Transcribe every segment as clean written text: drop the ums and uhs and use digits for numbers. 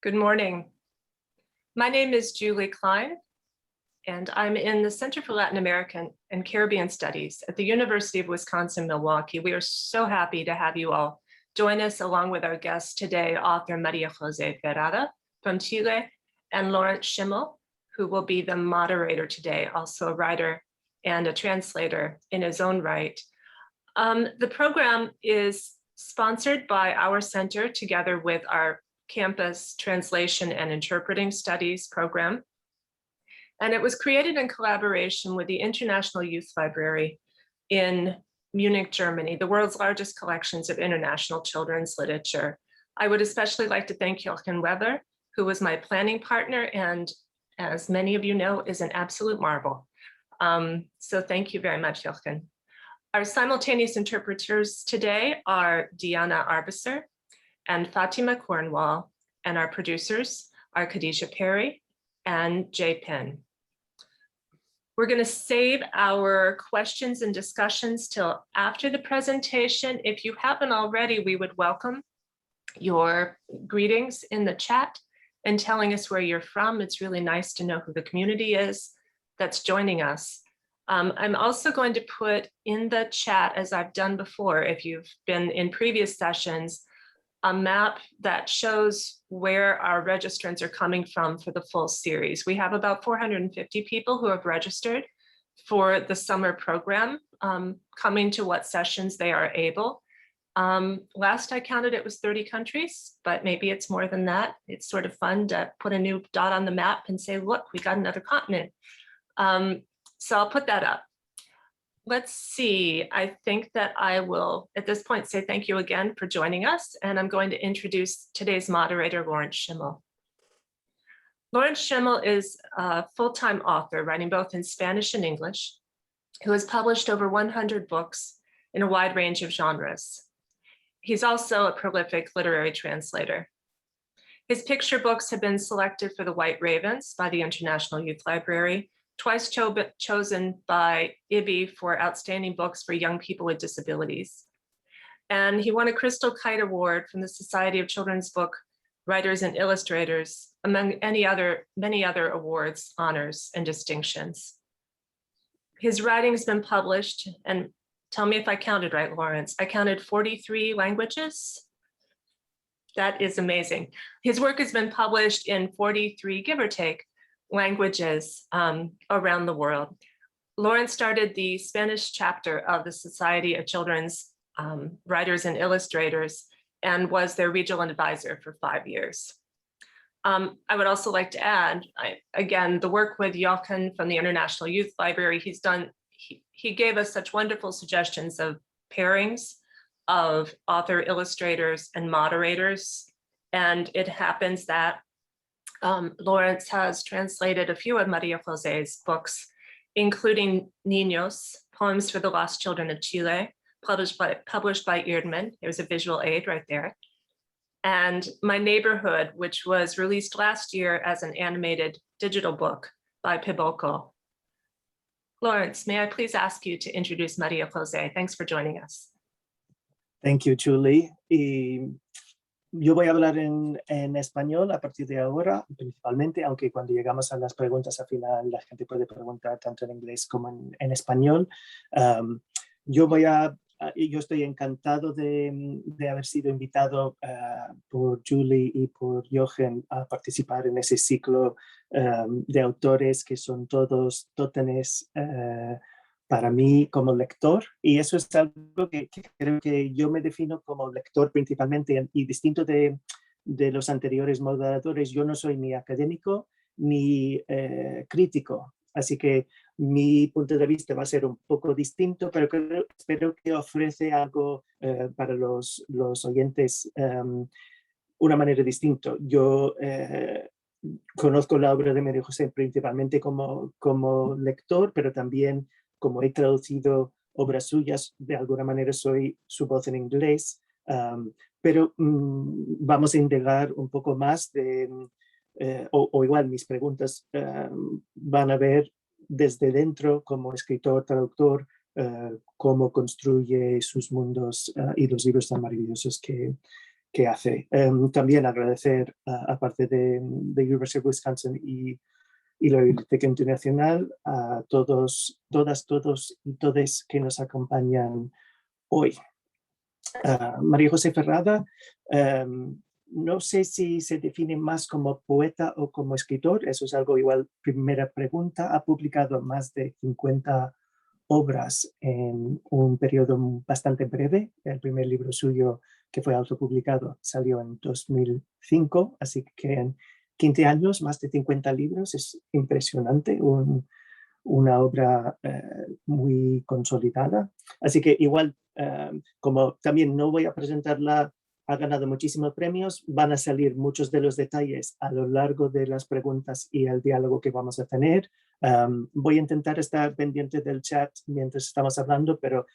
Good morning. My name is Julie Klein, and I'm in the Center for Latin American and Caribbean Studies at the University of Wisconsin-Milwaukee. We are so happy to have you all join us along with our guest today, author Maria Jose Ferrara from Chile, and Lawrence Schimmel, who will be the moderator today, also a writer and a translator in his own right. The program is sponsored by our center together with our campus translation and interpreting studies program. And it was created in collaboration with the International Youth Library in Munich, Germany, the world's largest collections of international children's literature. I would especially like to thank Jochen Weber, who was my planning partner and, as many of you know, is an absolute marvel. So thank you very much, Jochen. Our simultaneous interpreters today are Diana Arbesser and Fatima Cornwall, and our producers are Khadijah Perry and Jay Penn. We're going to save our questions and discussions till after the presentation. If you haven't already, we would welcome your greetings in the chat and telling us where you're from. It's really nice to know who the community is that's joining us. I'm also going to put in the chat, as I've done before, if you've been in previous sessions, a map that shows where our registrants are coming from for the full series. We have about 450 people who have registered for the summer program, coming to what sessions they are able. Last I counted, it was 30 countries, but maybe it's more than that. It's sort of fun to put a new dot on the map and say, look, we got another continent. So I'll put that up. Let's see, I think that I will, at this point, say thank you again for joining us, and I'm going to introduce today's moderator, Lawrence Schimmel. Lawrence Schimmel is a full-time author, writing both in Spanish and English, who has published over 100 books in a wide range of genres. He's also a prolific literary translator. His picture books have been selected for the White Ravens by the International Youth Library, twice chosen by IBI for outstanding books for young people with disabilities. And he won a Crystal Kite Award from the Society of Children's Book Writers and Illustrators, among many other awards, honors, and distinctions. His writing's been published, and tell me if I counted right, Lawrence, I counted 43 languages. That is amazing. His work has been published in 43, give or take, languages around the world. Lawrence started the Spanish chapter of the Society of Children's Writers and Illustrators and was their regional advisor for 5 years. I would also like to add, again, the work with Jochen from the International Youth Library, he gave us such wonderful suggestions of pairings of author, illustrators, and moderators. And it happens that Lawrence has translated a few of Maria Jose's books, including Niños, Poems for the Lost Children of Chile, published by Eerdman. There's a visual aid right there. And My Neighborhood, which was released last year as an animated digital book by Piboko. Lawrence, may I please ask you to introduce Maria Jose? Thanks for joining us. Thank you, Julie. Yo voy a hablar en español a partir de ahora, principalmente, aunque cuando llegamos a las preguntas al final la gente puede preguntar tanto en inglés como en español. Yo estoy encantado de haber sido invitado por Julie y por Jochen a participar en ese ciclo de autores que son todos tótenes para mí como lector, y eso es algo que creo que yo me defino como lector principalmente, y distinto de los anteriores moderadores, yo no soy ni académico ni crítico, así que mi punto de vista va a ser un poco distinto, pero espero que ofrece algo para los oyentes, una manera distinta. Yo conozco la obra de María José principalmente como lector, pero también como he traducido obras suyas, de alguna manera soy su voz en inglés, pero vamos a indagar un poco más o igual mis preguntas van a ver desde dentro como escritor, traductor, cómo construye sus mundos y los libros tan maravillosos que que hace. También agradecer, aparte de University of Wisconsin y la Biblioteca Internacional, a todos, todas, todos y todes que nos acompañan hoy. María José Ferrada, no sé si se define más como poeta o como escritor, eso es algo igual, primera pregunta. Ha publicado más de 50 obras en un periodo bastante breve. El primer libro suyo, que fue autopublicado, salió en 2005, así que en 15 años, más de 50 libros, es impresionante, una obra muy consolidada. Así que igual, como también no voy a presentarla, ha ganado muchísimos premios, van a salir muchos de los detalles a lo largo de las preguntas y el diálogo que vamos a tener. Voy a intentar estar pendiente del chat mientras estamos hablando, pero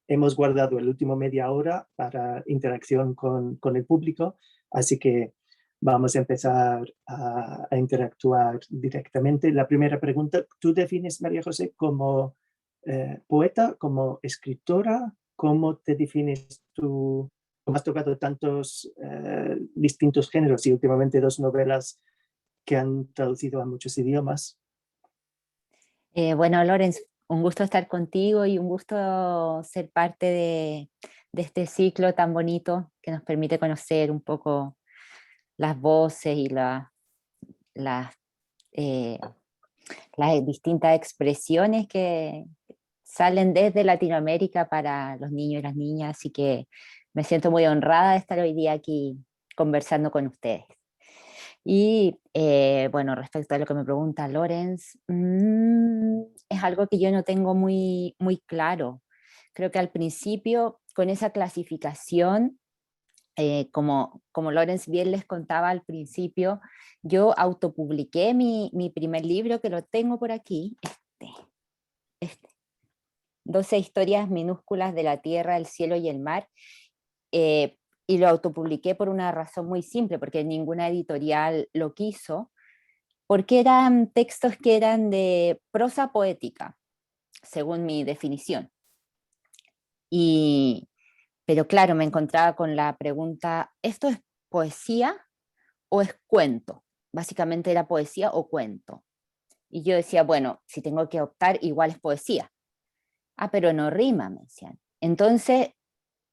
hemos guardado el último media hora para interacción con el público, así que vamos a empezar a interactuar directamente. La primera pregunta, ¿tú defines, María José, como poeta, como escritora? ¿Cómo te defines tú? Como has tocado tantos distintos géneros y últimamente 2 novelas que han traducido a muchos idiomas. Bueno, Lorenz, un gusto estar contigo y un gusto ser parte de este ciclo tan bonito que nos permite conocer un poco las voces y las distintas expresiones que salen desde Latinoamérica para los niños y las niñas, así que me siento muy honrada de estar hoy día aquí conversando con ustedes. Y bueno, respecto a lo que me pregunta Lorenz, es algo que yo no tengo muy claro. Creo que al principio, con esa clasificación, como Lorenz bien les contaba al principio, yo autopubliqué mi primer libro, que lo tengo por aquí, este, 12 historias minúsculas de la tierra, el cielo y el mar, y lo autopubliqué por una razón muy simple, porque ninguna editorial lo quiso, porque eran textos que eran de prosa poética, según mi definición. Pero claro, me encontraba con la pregunta, ¿esto es poesía o es cuento? Básicamente era poesía o cuento. Y yo decía, bueno, si tengo que optar, igual es poesía. Ah, pero no rima, me decían. Entonces,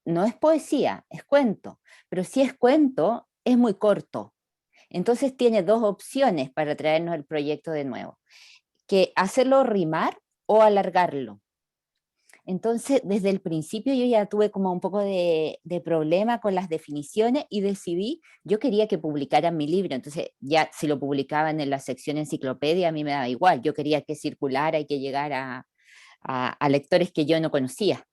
no es poesía, es cuento. Pero si es cuento, es muy corto. Entonces tiene dos opciones para traernos el proyecto de nuevo, que hacerlo rimar o alargarlo. Entonces, desde el principio yo ya tuve como un poco de problema con las definiciones y decidí, yo quería que publicaran mi libro, entonces ya si lo publicaban en la sección enciclopedia a mí me daba igual, yo quería que circulara y que llegara a lectores que yo no conocía.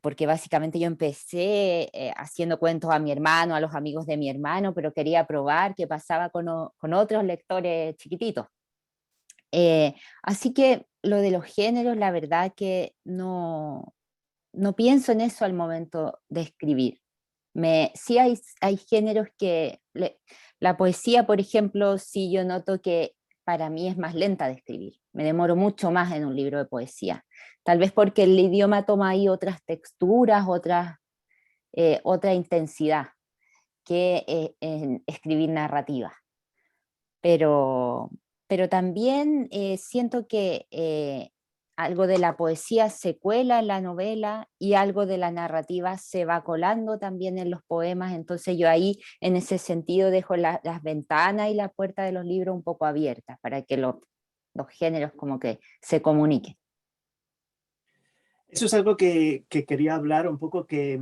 Porque básicamente yo empecé haciendo cuentos a mi hermano, a los amigos de mi hermano, pero quería probar qué pasaba con otros lectores chiquititos. Así que lo de los géneros, la verdad que no pienso en eso al momento de escribir. Sí hay géneros que, la poesía, por ejemplo, sí yo noto que para mí es más lenta de escribir. Me demoro mucho más en un libro de poesía. Tal vez porque el idioma toma ahí otras texturas, otra intensidad que en escribir narrativa. Pero también siento que algo de la poesía se cuela en la novela y algo de la narrativa se va colando también en los poemas, entonces yo ahí en ese sentido dejo las ventanas y la puerta de los libros un poco abiertas para que los géneros como que se comuniquen. Eso es algo que quería hablar un poco, que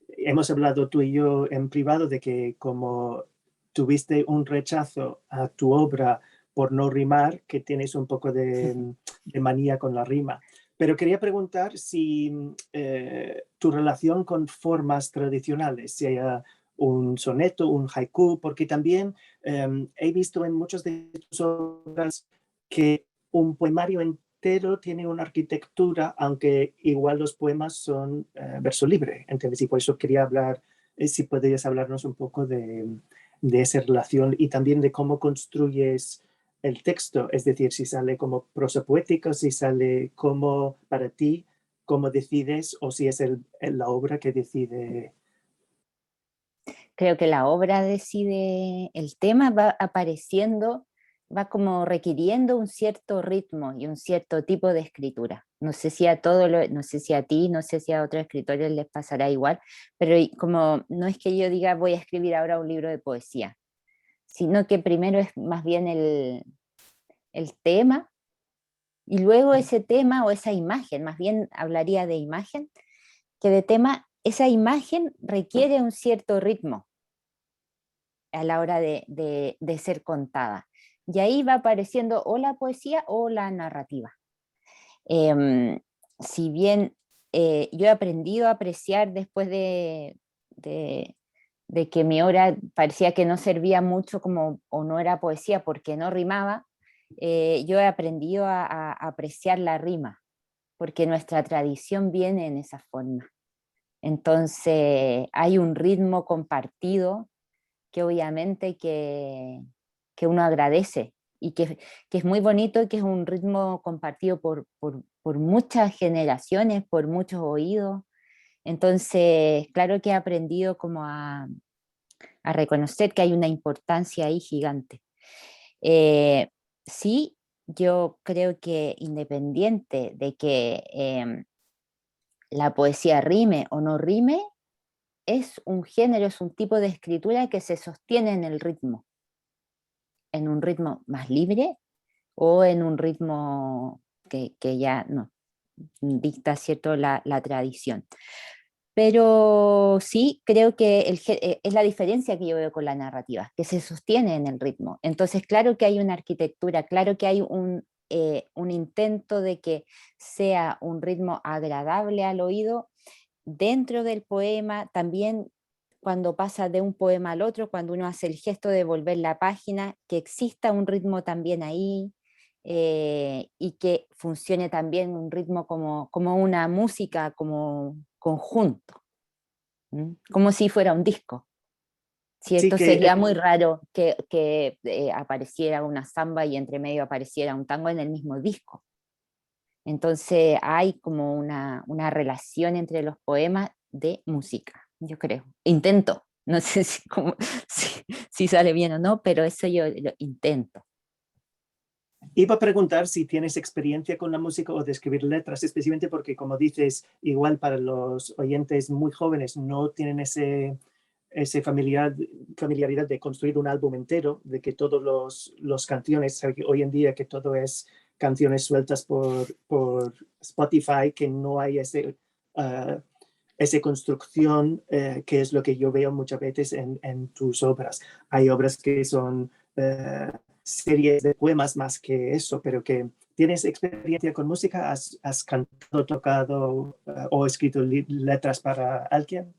hemos hablado tú y yo en privado de que como tuviste un rechazo a tu obra por no rimar, que tienes un poco de manía con la rima. Pero quería preguntar si tu relación con formas tradicionales, si hay un soneto, un haiku, porque también he visto en muchas de tus obras que un poemario entero tiene una arquitectura, aunque igual los poemas son verso libre, ¿entiendes? Y por eso quería hablar, si podrías hablarnos un poco de esa relación y también de cómo construyes el texto, es decir, si sale como prosa poética, si sale como para ti, cómo decides, o si es la obra que decide creo que la obra decide el tema, va apareciendo, va como requiriendo un cierto ritmo y un cierto tipo de escritura. No sé si a no sé si a ti, no sé si a otros escritores les pasará igual, pero como no es que yo diga voy a escribir ahora un libro de poesía, sino que primero es más bien el tema y luego ese tema o esa imagen, más bien hablaría de imagen, que de tema, esa imagen requiere un cierto ritmo a la hora de ser contada. Y ahí va apareciendo o la poesía o la narrativa. Si bien yo he aprendido a apreciar después de que mi obra parecía que no servía mucho como, o no era poesía porque no rimaba, yo he aprendido a apreciar la rima, porque nuestra tradición viene en esa forma. Entonces hay un ritmo compartido que obviamente que uno agradece y que es muy bonito y que es un ritmo compartido por muchas generaciones, por muchos oídos. Entonces, claro que he aprendido como a reconocer que hay una importancia ahí gigante. Eh, sí, yo creo que independiente de que la poesía rime o no rime, es un género, es un tipo de escritura que se sostiene en un ritmo más libre o en un ritmo que ya no dicta cierto la tradición. Pero sí creo que es la diferencia que yo veo con la narrativa, que se sostiene en el ritmo. Entonces, claro que hay una arquitectura, claro que hay un intento de que sea un ritmo agradable al oído dentro del poema, también cuando pasa de un poema al otro, cuando uno hace el gesto de volver la página, que exista un ritmo también ahí y que funcione también un ritmo como una música, como conjunto, como si fuera un disco. Sí ¿Cierto? que Sería muy raro que apareciera una samba y entre medio apareciera un tango en el mismo disco. Entonces hay como una relación entre los poemas de música, yo creo. Intento, no sé si sale bien o no, pero eso yo lo intento. iba a preguntar si tienes experiencia con la música o de escribir letras, especialmente porque, como dices, igual para los oyentes muy jóvenes no tienen ese familiaridad de construir un álbum entero, de que todos los canciones, hoy en día que todo es canciones sueltas por Spotify, que no hay esa construcción que es lo que yo veo muchas veces en tus obras. Hay obras que son series de poemas más que eso, pero que tienes experiencia con música, has cantado, tocado o escrito letras para alguien.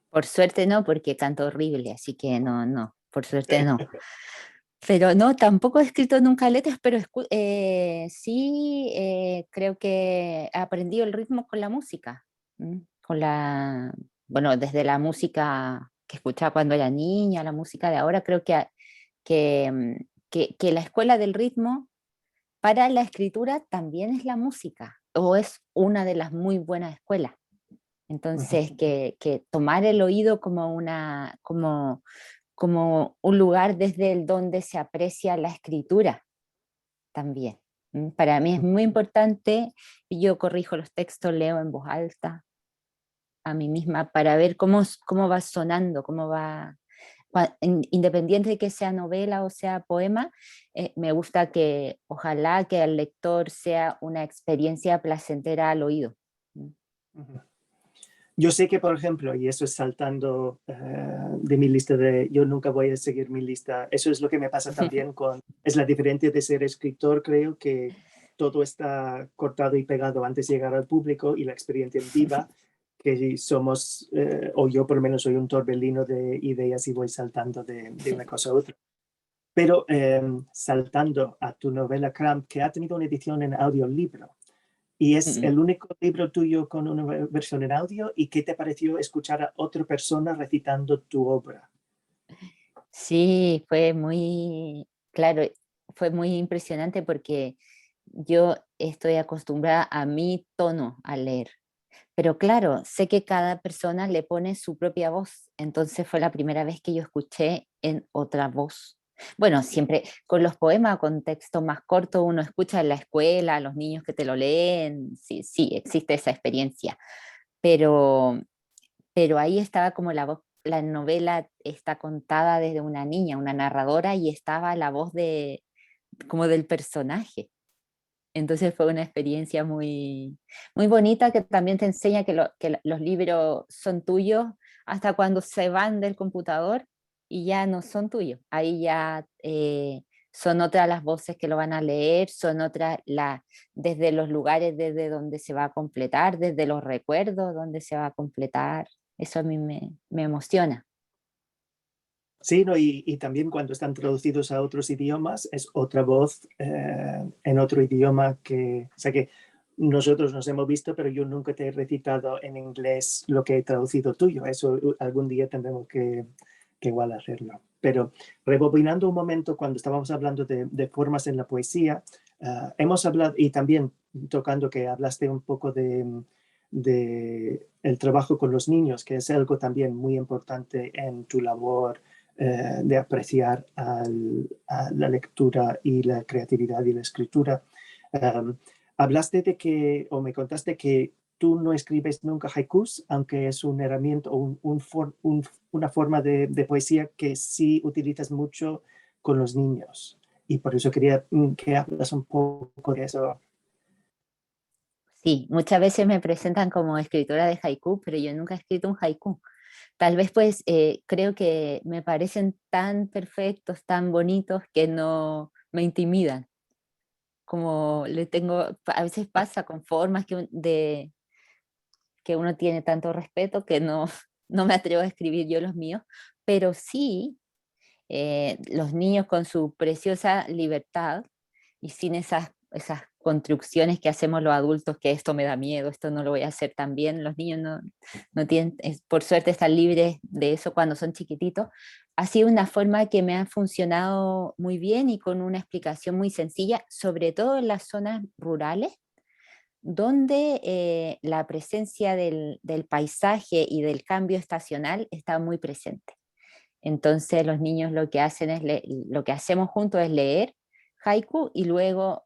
Por suerte no, porque canto horrible, así que no, por suerte no. Pero no, tampoco he escrito nunca letras, pero sí creo que he aprendido el ritmo con la música, con bueno, desde la música que escuchaba cuando era niña, la música de ahora, creo que la escuela del ritmo para la escritura también es la música, o es una de las muy buenas escuelas. Entonces, que tomar el oído como un lugar desde el donde se aprecia la escritura también. Para mí es muy importante, y yo corrijo los textos, leo en voz alta a mí misma para ver cómo va sonando, cómo va, independiente de que sea novela o sea poema, me gusta que ojalá que al lector sea una experiencia placentera al oído. Yo sé que, por ejemplo, y eso es saltando de mi lista yo nunca voy a seguir mi lista, eso es lo que me pasa también es la diferencia de ser escritor, creo que todo está cortado y pegado antes de llegar al público y la experiencia en viva, que somos, o yo por lo menos soy un torbellino de ideas y voy saltando de una cosa a otra. Pero saltando a tu novela Cramp, que ha tenido una edición en audiolibro, y es el único libro tuyo con una versión en audio. ¿Y qué te pareció escuchar a otra persona recitando tu obra? Sí, claro, fue muy impresionante porque yo estoy acostumbrada a mi tono al leer. Pero claro, sé que cada persona le pone su propia voz, entonces fue la primera vez que yo escuché en otra voz. Bueno, siempre con los poemas con texto más corto uno escucha en la escuela, a los niños que te lo leen, sí, sí, existe esa experiencia, pero, pero ahí estaba como la voz, la novela está contada desde una niña, una narradora, y estaba la voz de, como del personaje. Entonces fue una experiencia muy, muy bonita que también te enseña que, los libros son tuyos hasta cuando se van del computador y ya no son tuyos. Ahí ya son otras las voces que lo van a leer, son otras desde los lugares desde donde se va a completar, desde los recuerdos donde se va a completar. Eso a mí me emociona. Sí, no, y también cuando están traducidos a otros idiomas es otra voz en otro idioma que, o sea que nosotros nos hemos visto, pero yo nunca te he recitado en inglés lo que he traducido tuyo. Eso algún día tendremos que igual hacerlo. Pero rebobinando un momento, cuando estábamos hablando de formas en la poesía, hemos hablado, y también tocando que hablaste un poco de el trabajo con los niños, que es algo también muy importante en tu labor de apreciar a la lectura y la creatividad y la escritura. Um, hablaste de que, o me contaste que tú no escribes nunca haikus, aunque es una herramienta o una forma de poesía que sí utilizas mucho con los niños. Y por eso quería que hablas un poco de eso. Sí, muchas veces me presentan como escritora de haiku, pero yo nunca he escrito un haiku. Tal vez pues creo que me parecen tan perfectos, tan bonitos que no me intimidan. Como le tengo, a veces pasa con formas que uno tiene tanto respeto que no, no me atrevo a escribir yo los míos, pero sí los niños con su preciosa libertad y sin esas construcciones que hacemos los adultos, que esto me da miedo, esto no lo voy a hacer tan bien, los niños no tienen, por suerte están libres de eso cuando son chiquititos. Ha sido una forma que me ha funcionado muy bien y con una explicación muy sencilla, sobre todo en las zonas rurales, donde la presencia del paisaje y del cambio estacional está muy presente. Entonces los niños lo que hacen es lo que hacemos juntos es leer haiku y luego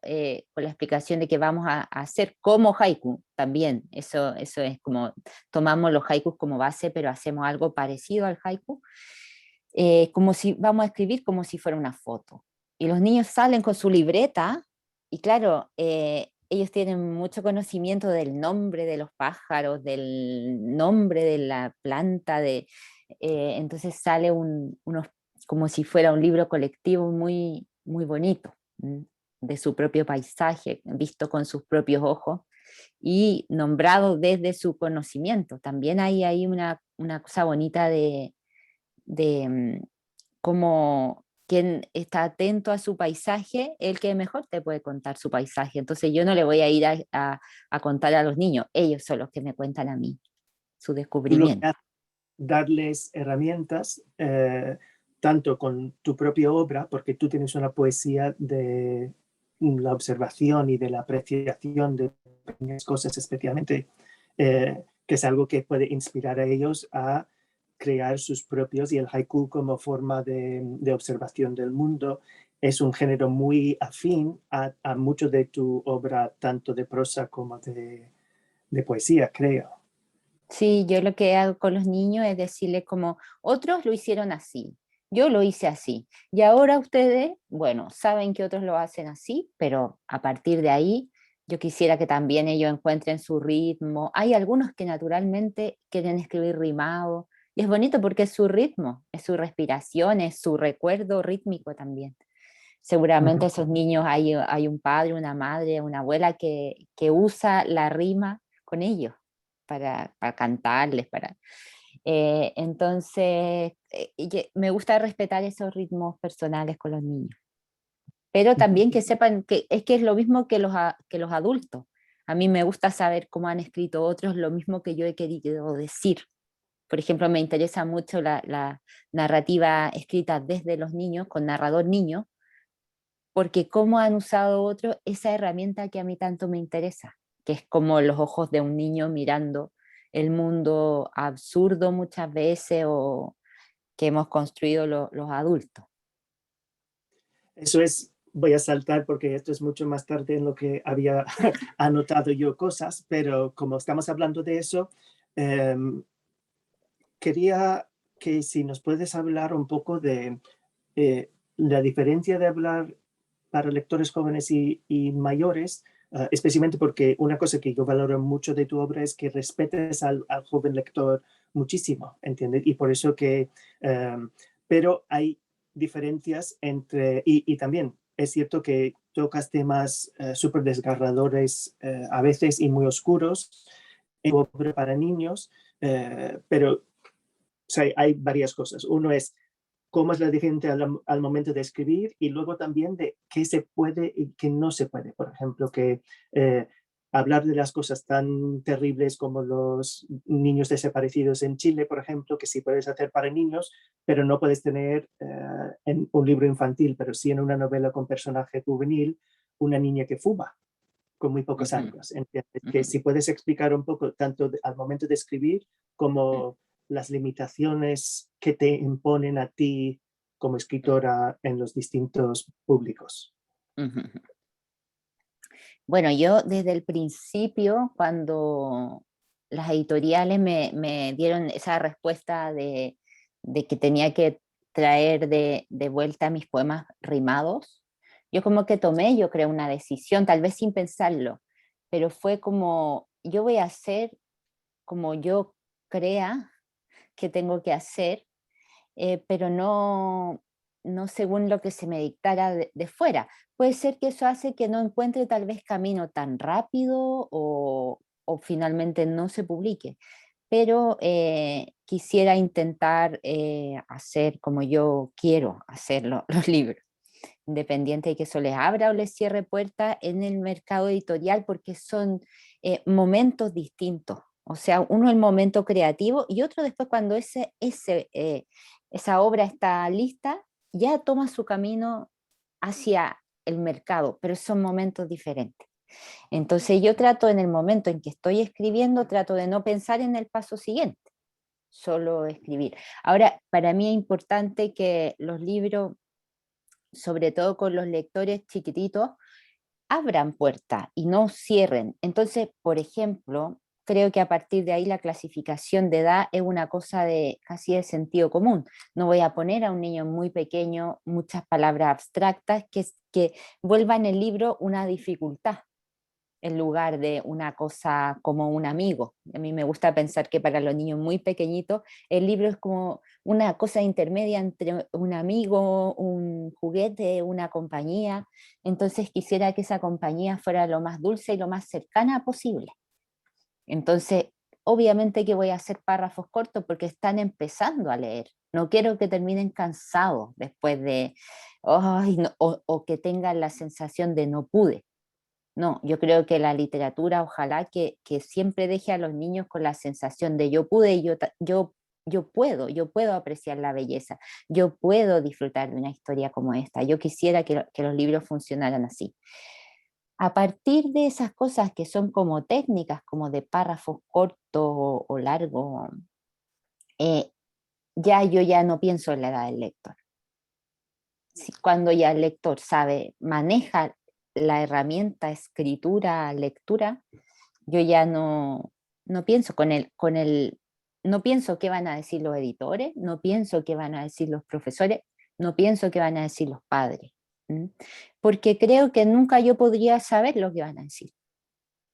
con la explicación de que vamos a hacer como haiku también. Eso es como tomamos los haikus como base, pero hacemos algo parecido al haiku, como si vamos a escribir como si fuera una foto. Y los niños salen con su libreta y claro, ellos tienen mucho conocimiento del nombre de los pájaros, del nombre de la planta, entonces sale como si fuera un libro colectivo muy, muy bonito, de su propio paisaje, visto con sus propios ojos y nombrado desde su conocimiento. También hay una cosa bonita de cómo quien está atento a su paisaje, el que mejor te puede contar su paisaje. Entonces yo no le voy a ir a contar a los niños, ellos son los que me cuentan a mí su Tú lo que descubrimiento. haces es darles herramientas, tanto con tu propia obra, porque tú tienes una poesía de la observación y de la apreciación de pequeñas cosas, especialmente, que es algo que puede inspirar a ellos a crear sus propios, y el haiku como forma de observación del mundo es un género muy afín a mucho de tu obra, tanto de prosa como de poesía, creo. Sí, yo lo que hago con los niños es decirles como otros lo hicieron así, yo lo hice así, y ahora ustedes, bueno, saben que otros lo hacen así, pero a partir de ahí yo quisiera que también ellos encuentren su ritmo. Hay algunos que naturalmente quieren escribir rimado, y es bonito porque es su ritmo, es su respiración, es su recuerdo rítmico también. Seguramente esos niños hay un padre, una madre, una abuela que usa la rima con ellos para cantarles, entonces, me gusta respetar esos ritmos personales con los niños, pero también que sepan que es lo mismo que los adultos. A mí me gusta saber cómo han escrito otros lo mismo que yo he querido decir. Por ejemplo, me interesa mucho la narrativa escrita desde los niños, con narrador niño, porque cómo han usado otros esa herramienta que a mí tanto me interesa, que es como los ojos de un niño mirando el mundo absurdo muchas veces o que hemos construido los adultos. Eso es, voy a saltar porque esto es mucho más tarde en lo que había anotado yo cosas, pero como estamos hablando de eso, em, quería que si nos puedes hablar un poco de la diferencia de hablar para lectores jóvenes y mayores, especialmente porque una cosa que yo valoro mucho de tu obra es que respetes al joven lector muchísimo, ¿entiendes? Y por eso que, pero hay diferencias entre, y también es cierto que tocas temas súper desgarradores a veces y muy oscuros en tu obra para niños, pero o sea, hay varias cosas. Uno es cómo es la diferencia al momento de escribir y luego también de qué se puede y qué no se puede. Por ejemplo, que hablar de las cosas tan terribles como los niños desaparecidos en Chile, por ejemplo, que sí puedes hacer para niños, pero no puedes tener en un libro infantil, pero sí en una novela con personaje juvenil, una niña que fuma con muy pocos años. ¿Entiendes? Que si puedes explicar un poco tanto al momento de escribir como las limitaciones que te imponen a ti como escritora en los distintos públicos. Bueno, yo desde el principio, cuando las editoriales me dieron esa respuesta de que tenía que traer de vuelta mis poemas rimados, yo como que tomé, yo creo, una decisión, tal vez sin pensarlo, pero fue como, yo voy a hacer como yo crea que tengo que hacer, pero no según lo que se me dictara de fuera. Puede ser que eso hace que no encuentre tal vez camino tan rápido o finalmente no se publique, pero quisiera intentar hacer como yo quiero hacerlo, los libros, independiente de que eso les abra o les cierre puertas en el mercado editorial, porque son momentos distintos. O sea, uno el momento creativo y otro después cuando esa obra está lista, ya toma su camino hacia el mercado, pero son momentos diferentes. Entonces yo trato en el momento en que estoy escribiendo, trato de no pensar en el paso siguiente, solo escribir. Ahora, para mí es importante que los libros, sobre todo con los lectores chiquititos, abran puertas y no cierren. Entonces, por ejemplo, creo que a partir de ahí la clasificación de edad es una cosa de casi de sentido común. No voy a poner a un niño muy pequeño muchas palabras abstractas que vuelvan el libro una dificultad en lugar de una cosa como un amigo. A mí me gusta pensar que para los niños muy pequeñitos el libro es como una cosa intermedia entre un amigo, un juguete, una compañía. Entonces quisiera que esa compañía fuera lo más dulce y lo más cercana posible. Entonces, obviamente que voy a hacer párrafos cortos porque están empezando a leer. No quiero que terminen cansados después de, "Ay, no", o que tengan la sensación de no pude. No, yo creo que la literatura ojalá que siempre deje a los niños con la sensación de yo pude y yo puedo apreciar la belleza, yo puedo disfrutar de una historia como esta. Yo quisiera que los libros funcionaran así. A partir de esas cosas que son como técnicas, como de párrafos cortos o largos, eh, yo ya no pienso en la edad del lector. Cuando ya el lector sabe, maneja la herramienta escritura, lectura, yo ya no pienso no pienso qué van a decir los editores, no pienso qué van a decir los profesores, no pienso qué van a decir los padres, porque creo que nunca yo podría saber lo que van a decir.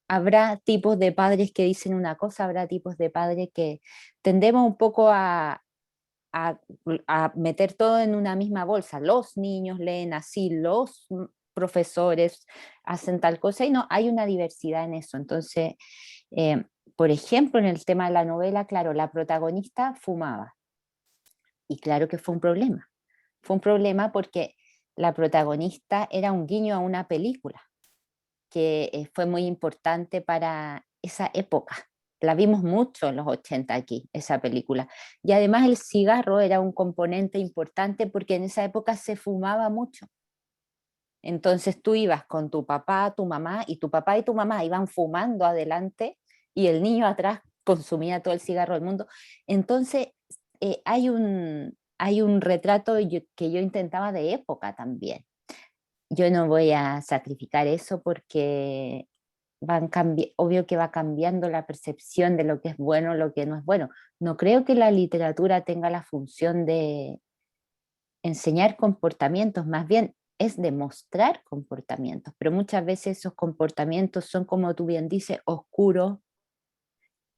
Habrá tipos de padres que dicen una cosa, habrá tipos de padres que tendemos un poco a, a meter todo en una misma bolsa. Los niños leen así, los profesores hacen tal cosa y no, hay una diversidad en eso. Entonces, por ejemplo, en el tema de la novela, claro, la protagonista fumaba y claro que fue un problema. Fue un problema porque la protagonista era un guiño a una película que fue muy importante para esa época. La vimos mucho en los 80 aquí, esa película. Y además el cigarro era un componente importante porque en esa época se fumaba mucho. Entonces tú ibas con tu papá, tu mamá, y tu papá y tu mamá iban fumando adelante y el niño atrás consumía todo el cigarro del mundo. Entonces hay un retrato que yo intentaba de época también. Yo no voy a sacrificar eso porque obvio que va cambiando la percepción de lo que es bueno, lo que no es bueno. No creo que la literatura tenga la función de enseñar comportamientos, más bien es demostrar comportamientos, pero muchas veces esos comportamientos son, como tú bien dices, oscuros,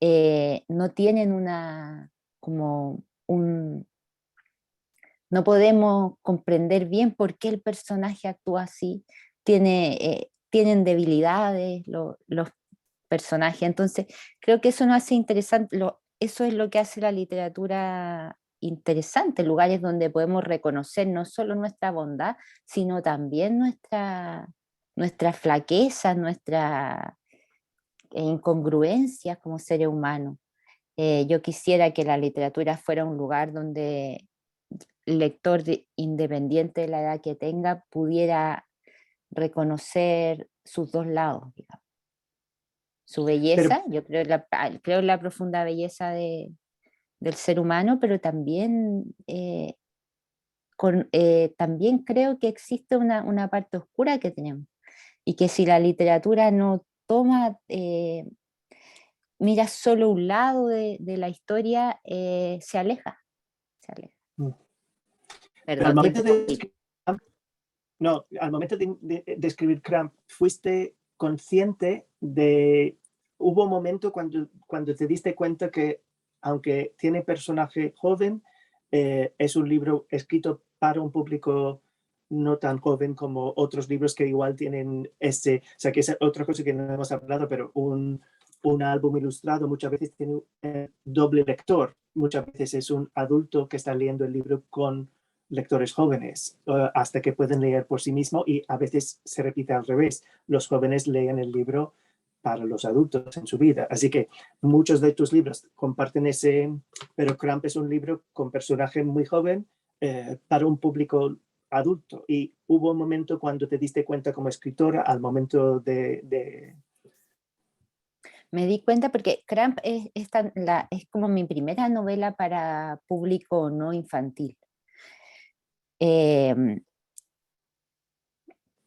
no tienen como no podemos comprender bien por qué el personaje actúa así, tienen debilidades los personajes, entonces creo que eso nos hace interesante, eso es lo que hace la literatura interesante, lugares donde podemos reconocer no solo nuestra bondad, sino también nuestra flaqueza, nuestra incongruencia como seres humanos. Yo quisiera que la literatura fuera un lugar donde el lector independiente de la edad que tenga pudiera reconocer sus dos lados, digamos. Su Pero, belleza, yo creo en la profunda belleza del ser humano, pero también, también creo que existe una parte oscura que tenemos y que si la literatura no toma, mira solo un lado de la historia, se aleja, se aleja. pero al Perdón, te momento de interrumpí. no, al momento de escribir Cramp, ¿fuiste consciente de, hubo un momento cuando te diste cuenta que aunque tiene personaje joven, es un libro escrito para un público no tan joven como otros libros que igual tienen ese, o sea, que es otra cosa que no hemos hablado, pero un álbum ilustrado muchas veces tiene doble lector, muchas veces es un adulto que está leyendo el libro con lectores jóvenes hasta que pueden leer por sí mismos y a veces se repite al revés. Los jóvenes leen el libro para los adultos en su vida. Así que muchos de tus libros comparten ese, pero Cramp es un libro con personaje muy joven para un público adulto. Y hubo un momento cuando te diste cuenta como escritora al momento de... Me di cuenta porque Cramp es como mi primera novela para público no infantil. Eh,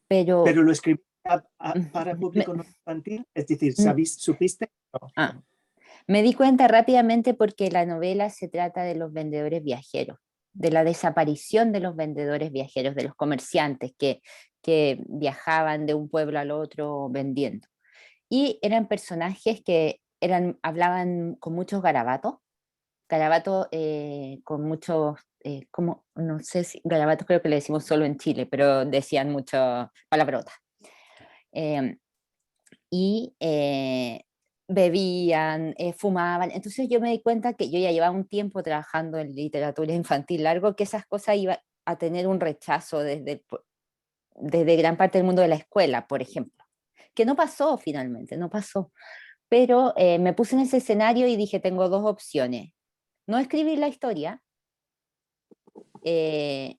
pero Pero lo escribí para público no infantil, es decir, ¿supiste? No. me di cuenta rápidamente porque la novela se trata de los vendedores viajeros, de la desaparición de los vendedores viajeros, de los comerciantes que viajaban de un pueblo al otro vendiendo. Y eran personajes que hablaban con muchos garabatos, con muchos, como, no sé si garabatos creo que le decimos solo en Chile, pero decían muchas palabrotas. Eh, y bebían, fumaban. Entonces yo me di cuenta que yo ya llevaba un tiempo trabajando en literatura infantil largo, que esas cosas iban a tener un rechazo desde gran parte del mundo de la escuela, por ejemplo, que no pasó finalmente, no pasó. Pero me puse en ese escenario y dije, tengo dos opciones. No escribir la historia, eh,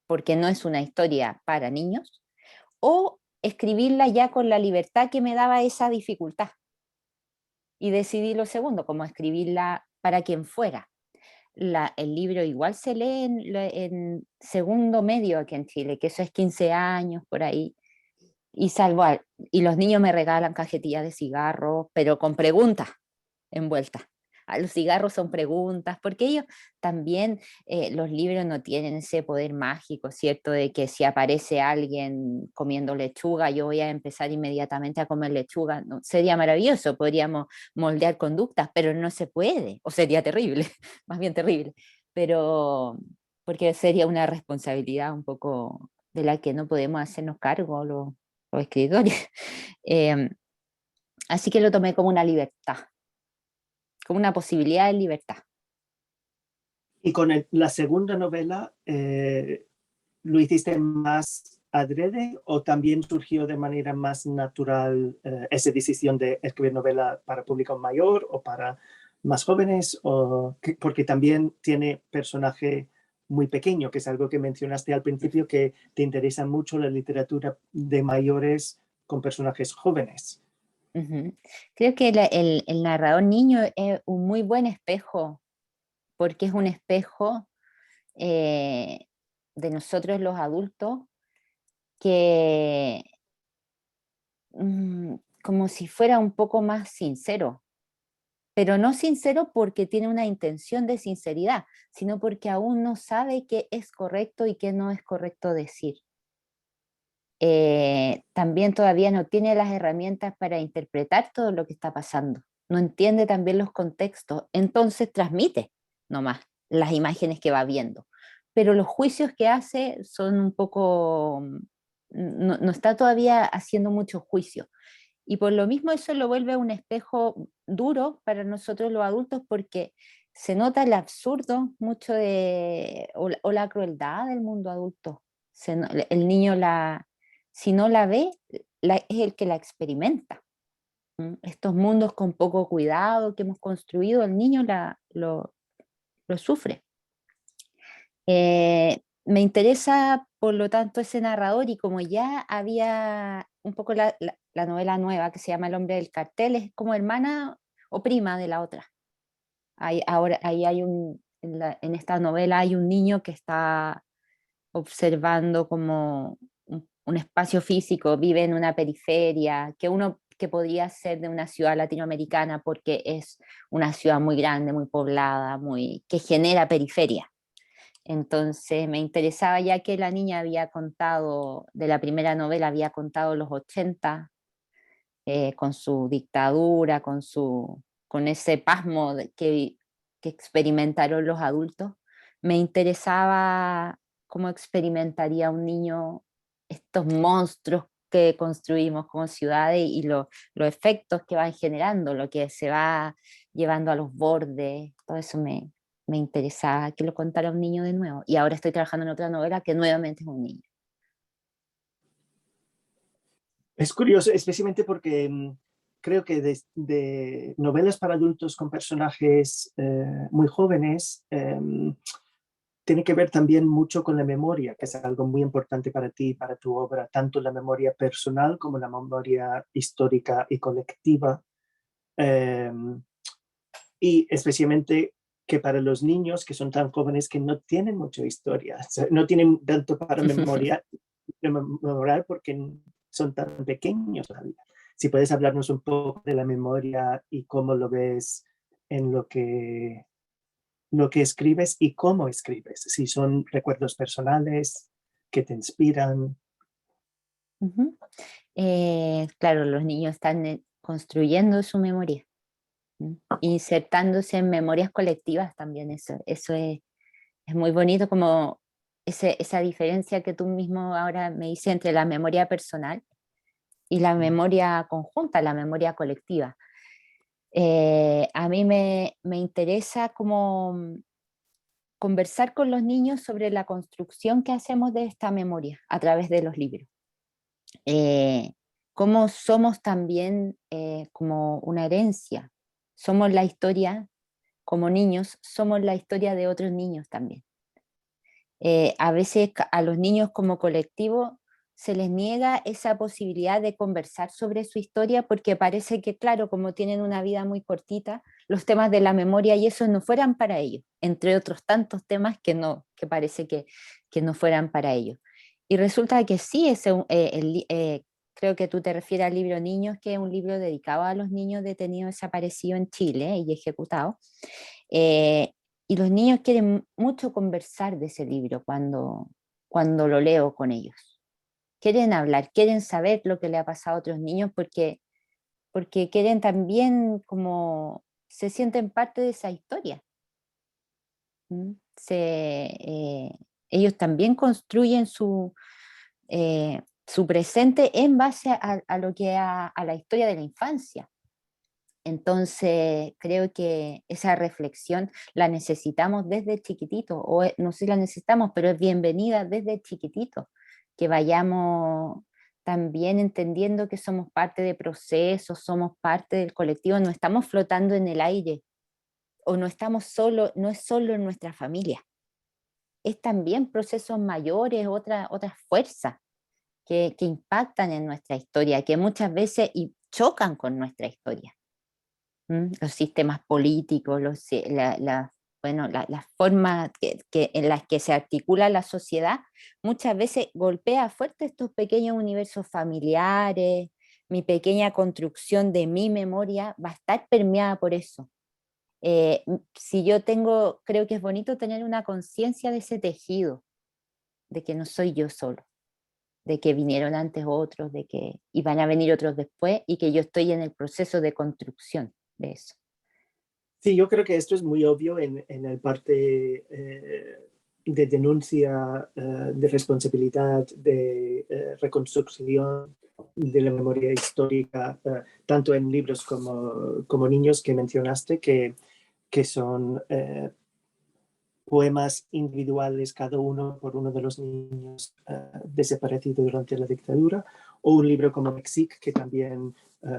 porque no es una historia para niños, o escribirla ya con la libertad que me daba esa dificultad. Y decidí lo segundo, como escribirla para quien fuera. El libro igual se lee en segundo medio aquí en Chile, que eso es 15 años por ahí. Y los niños me regalan cajetillas de cigarros, pero con preguntas envueltas. Los cigarros son preguntas, porque ellos también, los libros no tienen ese poder mágico, ¿cierto? De que si aparece alguien comiendo lechuga, yo voy a empezar inmediatamente a comer lechuga. No, sería maravilloso, podríamos moldear conductas, pero no se puede, o sería terrible, más bien terrible, pero porque sería una responsabilidad un poco de la que no podemos hacernos cargo los escritores. Eh, así que lo tomé como una libertad, como una posibilidad de libertad. Y con la segunda novela, ¿lo hiciste más adrede o también surgió de manera más natural esa decisión de escribir novela para público mayor o para más jóvenes? Porque también tiene personaje muy pequeño, que es algo que mencionaste al principio, que te interesa mucho la literatura de mayores con personajes jóvenes. Ujú. Creo que el narrador niño es un muy buen espejo, porque es un espejo eh, de nosotros los adultos que como si fuera un poco más sincero, pero no sincero porque tiene una intención de sinceridad, sino porque aún no sabe qué es correcto y qué no es correcto decir. También todavía no tiene las herramientas para interpretar todo lo que está pasando, no entiende también los contextos, entonces transmite nomás las imágenes que va viendo, pero los juicios que hace son un poco, no está todavía haciendo mucho juicio. Y por lo mismo eso lo vuelve un espejo duro para nosotros los adultos porque se nota el absurdo mucho o la crueldad del mundo adulto. El niño si no la ve, es el que la experimenta. Estos mundos con poco cuidado que hemos construido, el niño lo sufre. Me interesa, por lo tanto, ese narrador y como ya había un poco la novela nueva que se llama El hombre del cartel, es como hermana o prima de la otra. Ahí hay en esta novela hay un niño que está observando como un espacio físico, vive en una periferia, que podría ser de una ciudad latinoamericana porque es una ciudad muy grande, muy poblada, que genera periferia. Entonces me interesaba ya que la niña había contado, de la primera novela había contado los 80, con su dictadura, con ese pasmo que experimentaron los adultos. Me interesaba cómo experimentaría un niño estos monstruos que construimos como ciudades y los efectos que van generando, lo que se va llevando a los bordes, todo eso me interesaba que lo contara un niño de nuevo. Y ahora estoy trabajando en otra novela que nuevamente es un niño. Es curioso, especialmente porque creo que de novelas para adultos con personajes muy jóvenes tiene que ver también mucho con la memoria, que es algo muy importante para ti, para tu obra, tanto la memoria personal como la memoria histórica y colectiva. Eh, y especialmente que para los niños que son tan jóvenes que no tienen mucha historia, o sea, no tienen tanto para memoria, memorar porque son tan pequeños todavía. Si puedes hablarnos un poco de la memoria y cómo lo ves en lo que escribes y cómo escribes, si son recuerdos personales que te inspiran. Ujú. Claro, los niños están construyendo su memoria, insertándose en memorias colectivas también. Eso es muy bonito, como esa diferencia que tú mismo ahora me dices entre la memoria personal y la memoria conjunta, la memoria colectiva. A mí me interesa como conversar con los niños sobre la construcción que hacemos de esta memoria a través de los libros. Cómo somos también como una herencia. Somos la historia, como niños, somos la historia de otros niños también. A veces a los niños como colectivo se les niega esa posibilidad de conversar sobre su historia porque parece que, claro, como tienen una vida muy cortita, los temas de la memoria y eso no fueran para ellos, entre otros tantos temas que parece que no fueran para ellos. Y resulta que sí, creo que tú te refieres al libro Niños, que es un libro dedicado a los niños detenidos desaparecidos en Chile y ejecutados. Eh, y los niños quieren mucho conversar de ese libro cuando lo leo con ellos. Quieren hablar, quieren saber lo que le ha pasado a otros niños porque quieren también como se sienten parte de esa historia. ¿Mm? Ellos también construyen su presente en base a lo que a la historia de la infancia. Entonces, creo que esa reflexión la necesitamos desde chiquitito, no sé si la necesitamos, pero es bienvenida desde chiquitito, que vayamos también entendiendo que somos parte de procesos, somos parte del colectivo, no estamos flotando en el aire, o no estamos solo, no es solo en nuestra familia. es también procesos mayores, otras fuerzas que impactan en nuestra historia, que muchas veces chocan con nuestra historia. Los sistemas políticos, las formas en las que se articula la sociedad, muchas veces golpea fuerte estos pequeños universos familiares. Mi pequeña construcción de mi memoria va a estar permeada por eso. Si yo creo que es bonito tener una conciencia de ese tejido, de que no soy yo solo, de que vinieron antes otros, y van a venir otros después, y que yo estoy en el proceso de construcción de eso. Sí, yo creo que esto es muy obvio en el parte de denuncia, de responsabilidad, de reconstrucción de la memoria histórica, tanto en libros como niños que mencionaste, que son poemas individuales, cada uno por uno de los niños desaparecidos durante la dictadura, o un libro como Mexique, que también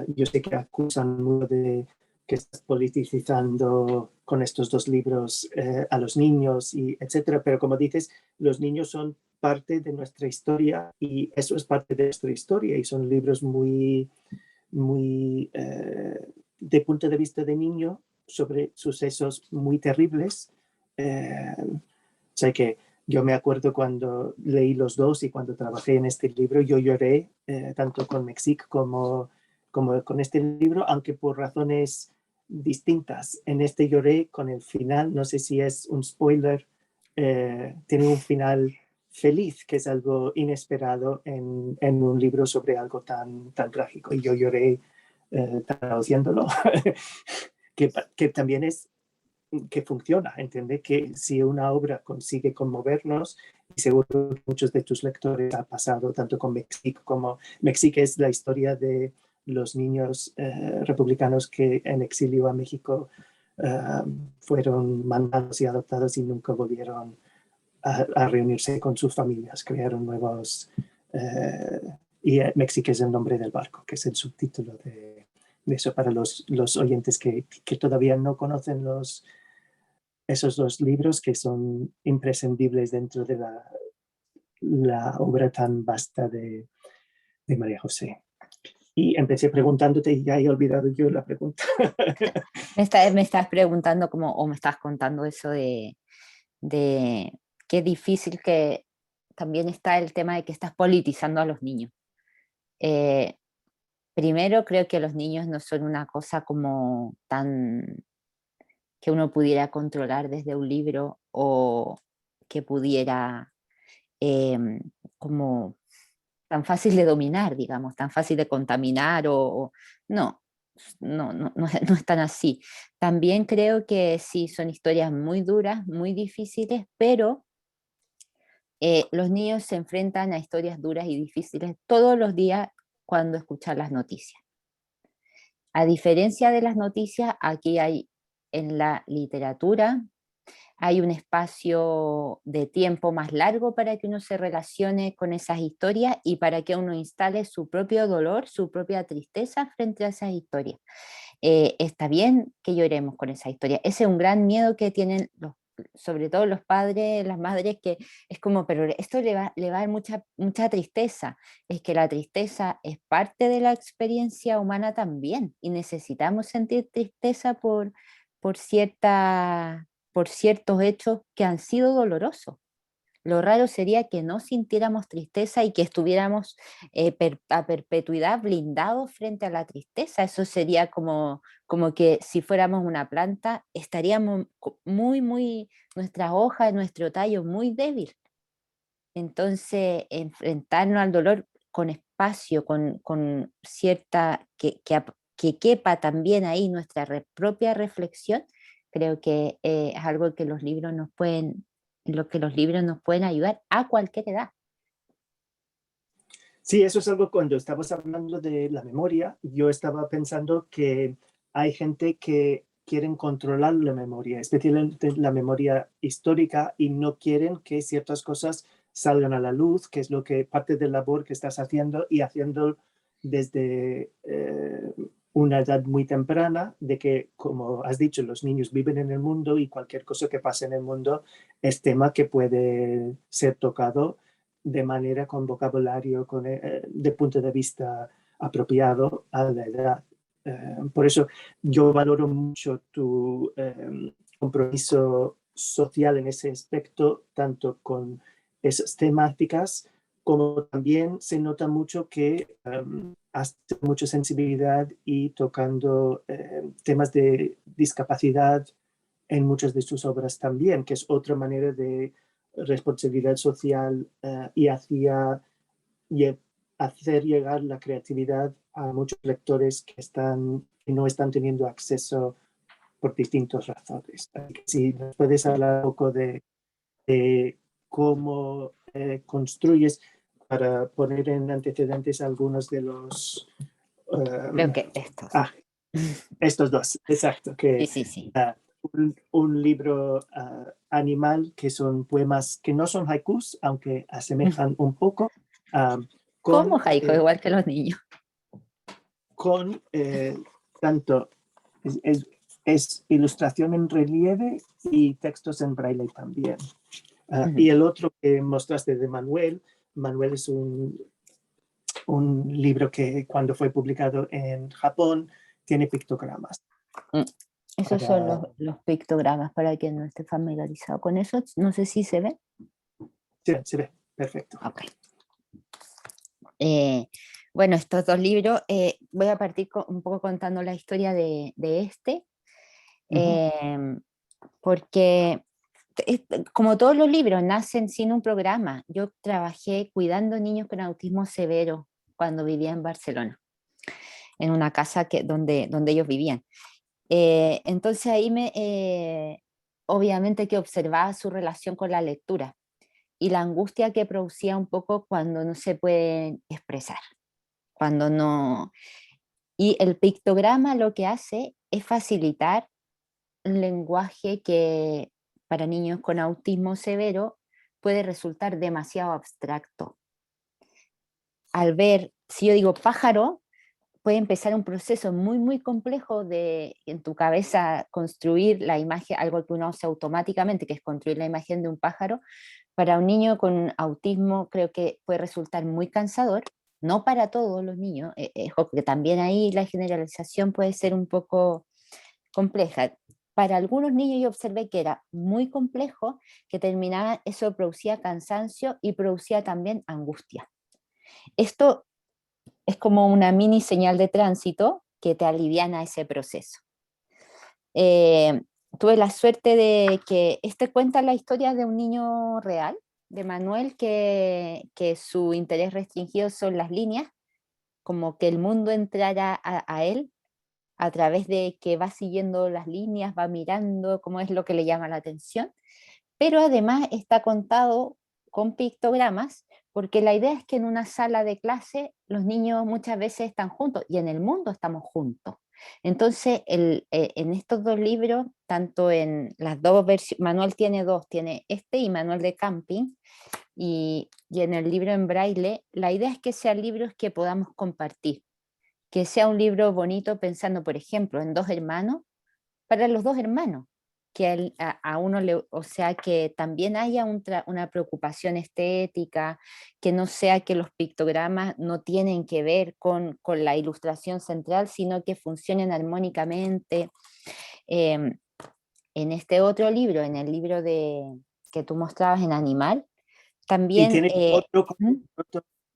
yo sé que acusan mucho de que estás politicizando con estos dos libros a los niños, y etcétera. Pero como dices, los niños son parte de nuestra historia y eso es parte de nuestra historia y son libros muy, muy de punto de vista de niño sobre sucesos muy terribles. O sea que yo me acuerdo cuando leí los dos y cuando trabajé en este libro, yo lloré tanto con Mexique como con este libro, aunque por razones distintas. En este lloré con el final, no sé si es un spoiler, tiene un final feliz, que es algo inesperado en un libro sobre algo tan trágico. Y yo lloré traduciéndolo, que también es que funciona, entiende que si una obra consigue conmovernos, y seguro que muchos de tus lectores ha pasado tanto con Mexique como Mexique es la historia de los niños republicanos que en exilio a México fueron mandados y adoptados y nunca volvieron a reunirse con sus familias, crearon nuevos y Mexique es el nombre del barco, que es el subtítulo de eso para los oyentes que todavía no conocen esos dos libros que son imprescindibles dentro de la obra tan vasta de María José. Y empecé preguntándote y ya he olvidado yo la pregunta. Me estás preguntando o me estás contando eso de qué difícil que también está el tema de que estás politizando a los niños. Primero, creo que los niños no son una cosa como tan que uno pudiera controlar desde un libro o que pudiera como tan fácil de dominar, digamos, tan fácil de contaminar no, no es tan así. También creo que sí, son historias muy duras, muy difíciles, pero los niños se enfrentan a historias duras y difíciles todos los días cuando escuchan las noticias. A diferencia de las noticias, aquí hay en la literatura, hay un espacio de tiempo más largo para que uno se relacione con esas historias y para que uno instale su propio dolor, su propia tristeza frente a esas historias. Está bien que lloremos con esa historia. Ese es un gran miedo que tienen sobre todo los padres, las madres, que es como, pero esto le va a dar mucha tristeza. Es que la tristeza es parte de la experiencia humana también y necesitamos sentir tristeza por ciertos hechos que han sido dolorosos. Lo raro sería que no sintiéramos tristeza y que estuviéramos a perpetuidad blindados frente a la tristeza. Eso sería como que si fuéramos una planta, estaríamos nuestras hojas, nuestro tallo muy débil. Entonces, enfrentarnos al dolor con espacio, con cierta, que quepa también ahí nuestra propia reflexión, creo que es algo que los libros nos pueden ayudar a cualquier edad. Sí, eso es algo cuando estabas hablando de la memoria, yo estaba pensando que hay gente que quieren controlar la memoria, especialmente la memoria histórica, y no quieren que ciertas cosas salgan a la luz, que es lo que parte de la labor que estás haciendo y haciendo desde una edad muy temprana de que, como has dicho, los niños viven en el mundo y cualquier cosa que pase en el mundo es tema que puede ser tocado de manera con vocabulario, de punto de vista apropiado a la edad. Por eso yo valoro mucho tu compromiso social en ese aspecto, tanto con esas temáticas como también se nota mucho que has tenido mucha sensibilidad y tocando temas de discapacidad en muchas de sus obras también, que es otra manera de responsabilidad social y hacer llegar la creatividad a muchos lectores que no están teniendo acceso por distintas razones. Así que si nos puedes hablar un poco de cómo construyes, para poner en antecedentes algunos de los... Creo que estos. ah, estos dos, exacto, Sí, que sí, sí. un libro animal que son poemas que no son haikus, aunque asemejan un poco, Como con, haiku, igual que los niños. con tanto es, es ilustración en relieve y textos en braille también. Y el otro que mostraste de Manuel, Manuel es un libro que cuando fue publicado en Japón tiene pictogramas. Mm. Esos son Para... los pictogramas para quien no esté familiarizado con eso. No sé si se ve. Sí, se ve, perfecto. Ok. Bueno, estos dos libros, voy a partir un poco contando la historia de este, porque como todos los libros nacen sin un programa. Yo trabajé cuidando niños con autismo severo cuando vivía en Barcelona, en una casa donde ellos vivían. Entonces ahí obviamente que observaba su relación con la lectura y la angustia que producía un poco cuando no se pueden expresar, cuando no... Y el pictograma lo que hace es facilitar un lenguaje que para niños con autismo severo puede resultar demasiado abstracto. Al ver, si yo digo pájaro, puede empezar un proceso muy, muy complejo de en tu cabeza construir la imagen, algo que uno hace automáticamente, que es construir la imagen de un pájaro. Para un niño con autismo creo que puede resultar muy cansador, no para todos los niños, porque también ahí la generalización puede ser un poco compleja. Para algunos niños yo observé que era muy complejo, que terminaba, eso producía cansancio y producía también angustia. Esto es como una mini señal de tránsito que te aliviana ese proceso. Tuve la suerte de que este cuenta la historia de un niño real, de Manuel, que su interés restringido son las líneas, como que el mundo entrara a él a través de que va siguiendo las líneas, va mirando cómo es lo que le llama la atención, pero además está contado con pictogramas, porque la idea es que en una sala de clase los niños muchas veces están juntos y en el mundo estamos juntos. Entonces, en estos dos libros, tanto en las dos versiones, Manuel tiene dos, tiene este y Manuel de Camping, y en el libro en braille, la idea es que sean libros que podamos compartir, que sea un libro bonito pensando, por ejemplo, en dos hermanos, para los dos hermanos, que a uno le, o sea, que también haya una preocupación estética, que no sea que los pictogramas no tienen que ver con la ilustración central, sino que funcionen armónicamente. Eh, en este otro libro, en el libro que tú mostrabas en Animal, Y también... ¿Mm?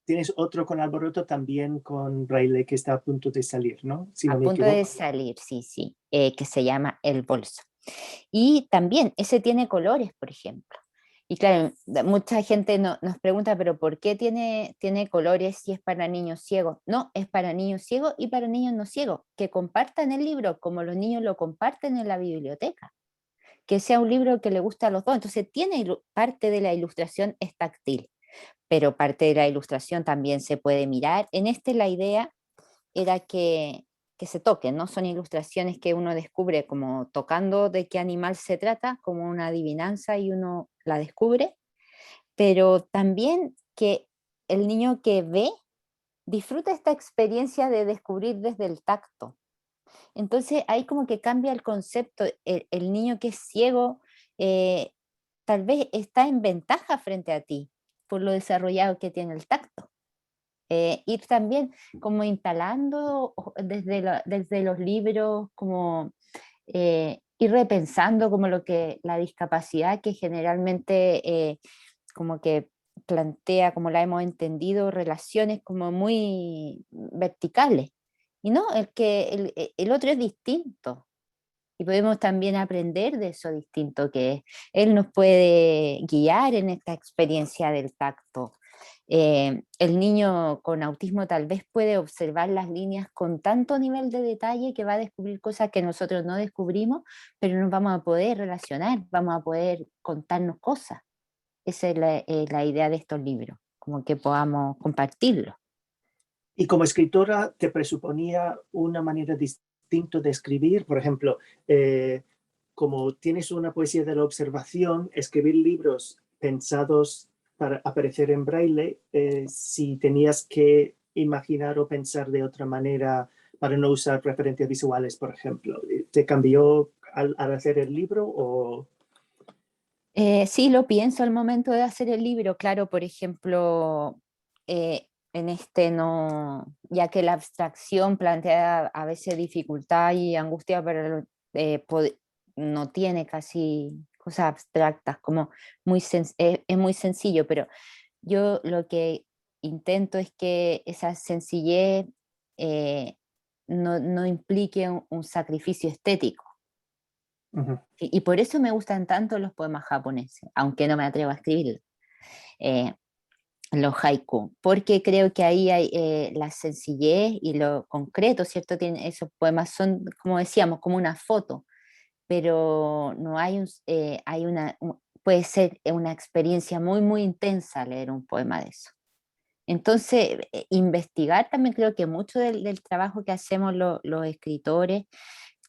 tienes otro con alboroto también con braille que está a punto de salir, ¿no? Si no A me punto de equivoco. salir, sí, sí, que se llama El Bolso. Y también ese tiene colores, por ejemplo. Y claro, mucha gente nos pregunta, pero ¿por qué tiene colores si es para niños ciegos? No, es para niños ciegos y para niños no ciegos, que compartan el libro como los niños lo comparten en la biblioteca, que sea un libro que le guste a los dos. Entonces tiene parte de la ilustración es táctil, pero parte de la ilustración también se puede mirar. En este la idea era que se toquen, ¿no? Son ilustraciones que uno descubre como tocando de qué animal se trata, como una adivinanza y uno la descubre, pero también que el niño que ve disfruta esta experiencia de descubrir desde el tacto. Entonces ahí como que cambia el concepto, el niño que es ciego tal vez está en ventaja frente a ti por lo desarrollado que tiene el tacto. Ir también como instalando desde los libros, como ir repensando como lo que la discapacidad que generalmente como que plantea, como la hemos entendido, relaciones como muy verticales. Y no, el otro es distinto. Y podemos también aprender de eso distinto que es. Él nos puede guiar en esta experiencia del tacto. El niño con autismo tal vez puede observar las líneas con tanto nivel de detalle que va a descubrir cosas que nosotros no descubrimos, pero nos vamos a poder relacionar, vamos a poder contarnos cosas. Esa es la idea de estos libros, como que podamos compartirlo. Y como escritora, ¿te presuponía una manera distinta de escribir? Por ejemplo, como tienes una poesía de la observación, escribir libros pensados para aparecer en braille, si tenías que imaginar o pensar de otra manera para no usar referencias visuales, por ejemplo, ¿te cambió al hacer el libro o...? Sí, lo pienso al momento de hacer el libro, claro, por ejemplo, en este no, ya que la abstracción plantea a veces dificultad y angustia, pero no tiene casi cosas abstractas, como es muy sencillo, pero yo lo que intento es que esa sencillez eh, no implique un sacrificio estético. Ujú. Y por eso me gustan tanto los poemas japoneses, aunque no me atrevo a escribirlos, eh, los haiku, porque creo que ahí hay la sencillez y lo concreto, ¿cierto? Esos poemas son, como decíamos, como una foto, pero no hay, puede ser una experiencia muy, muy intensa leer un poema de eso. Entonces, investigar también creo que mucho del trabajo que hacemos los escritores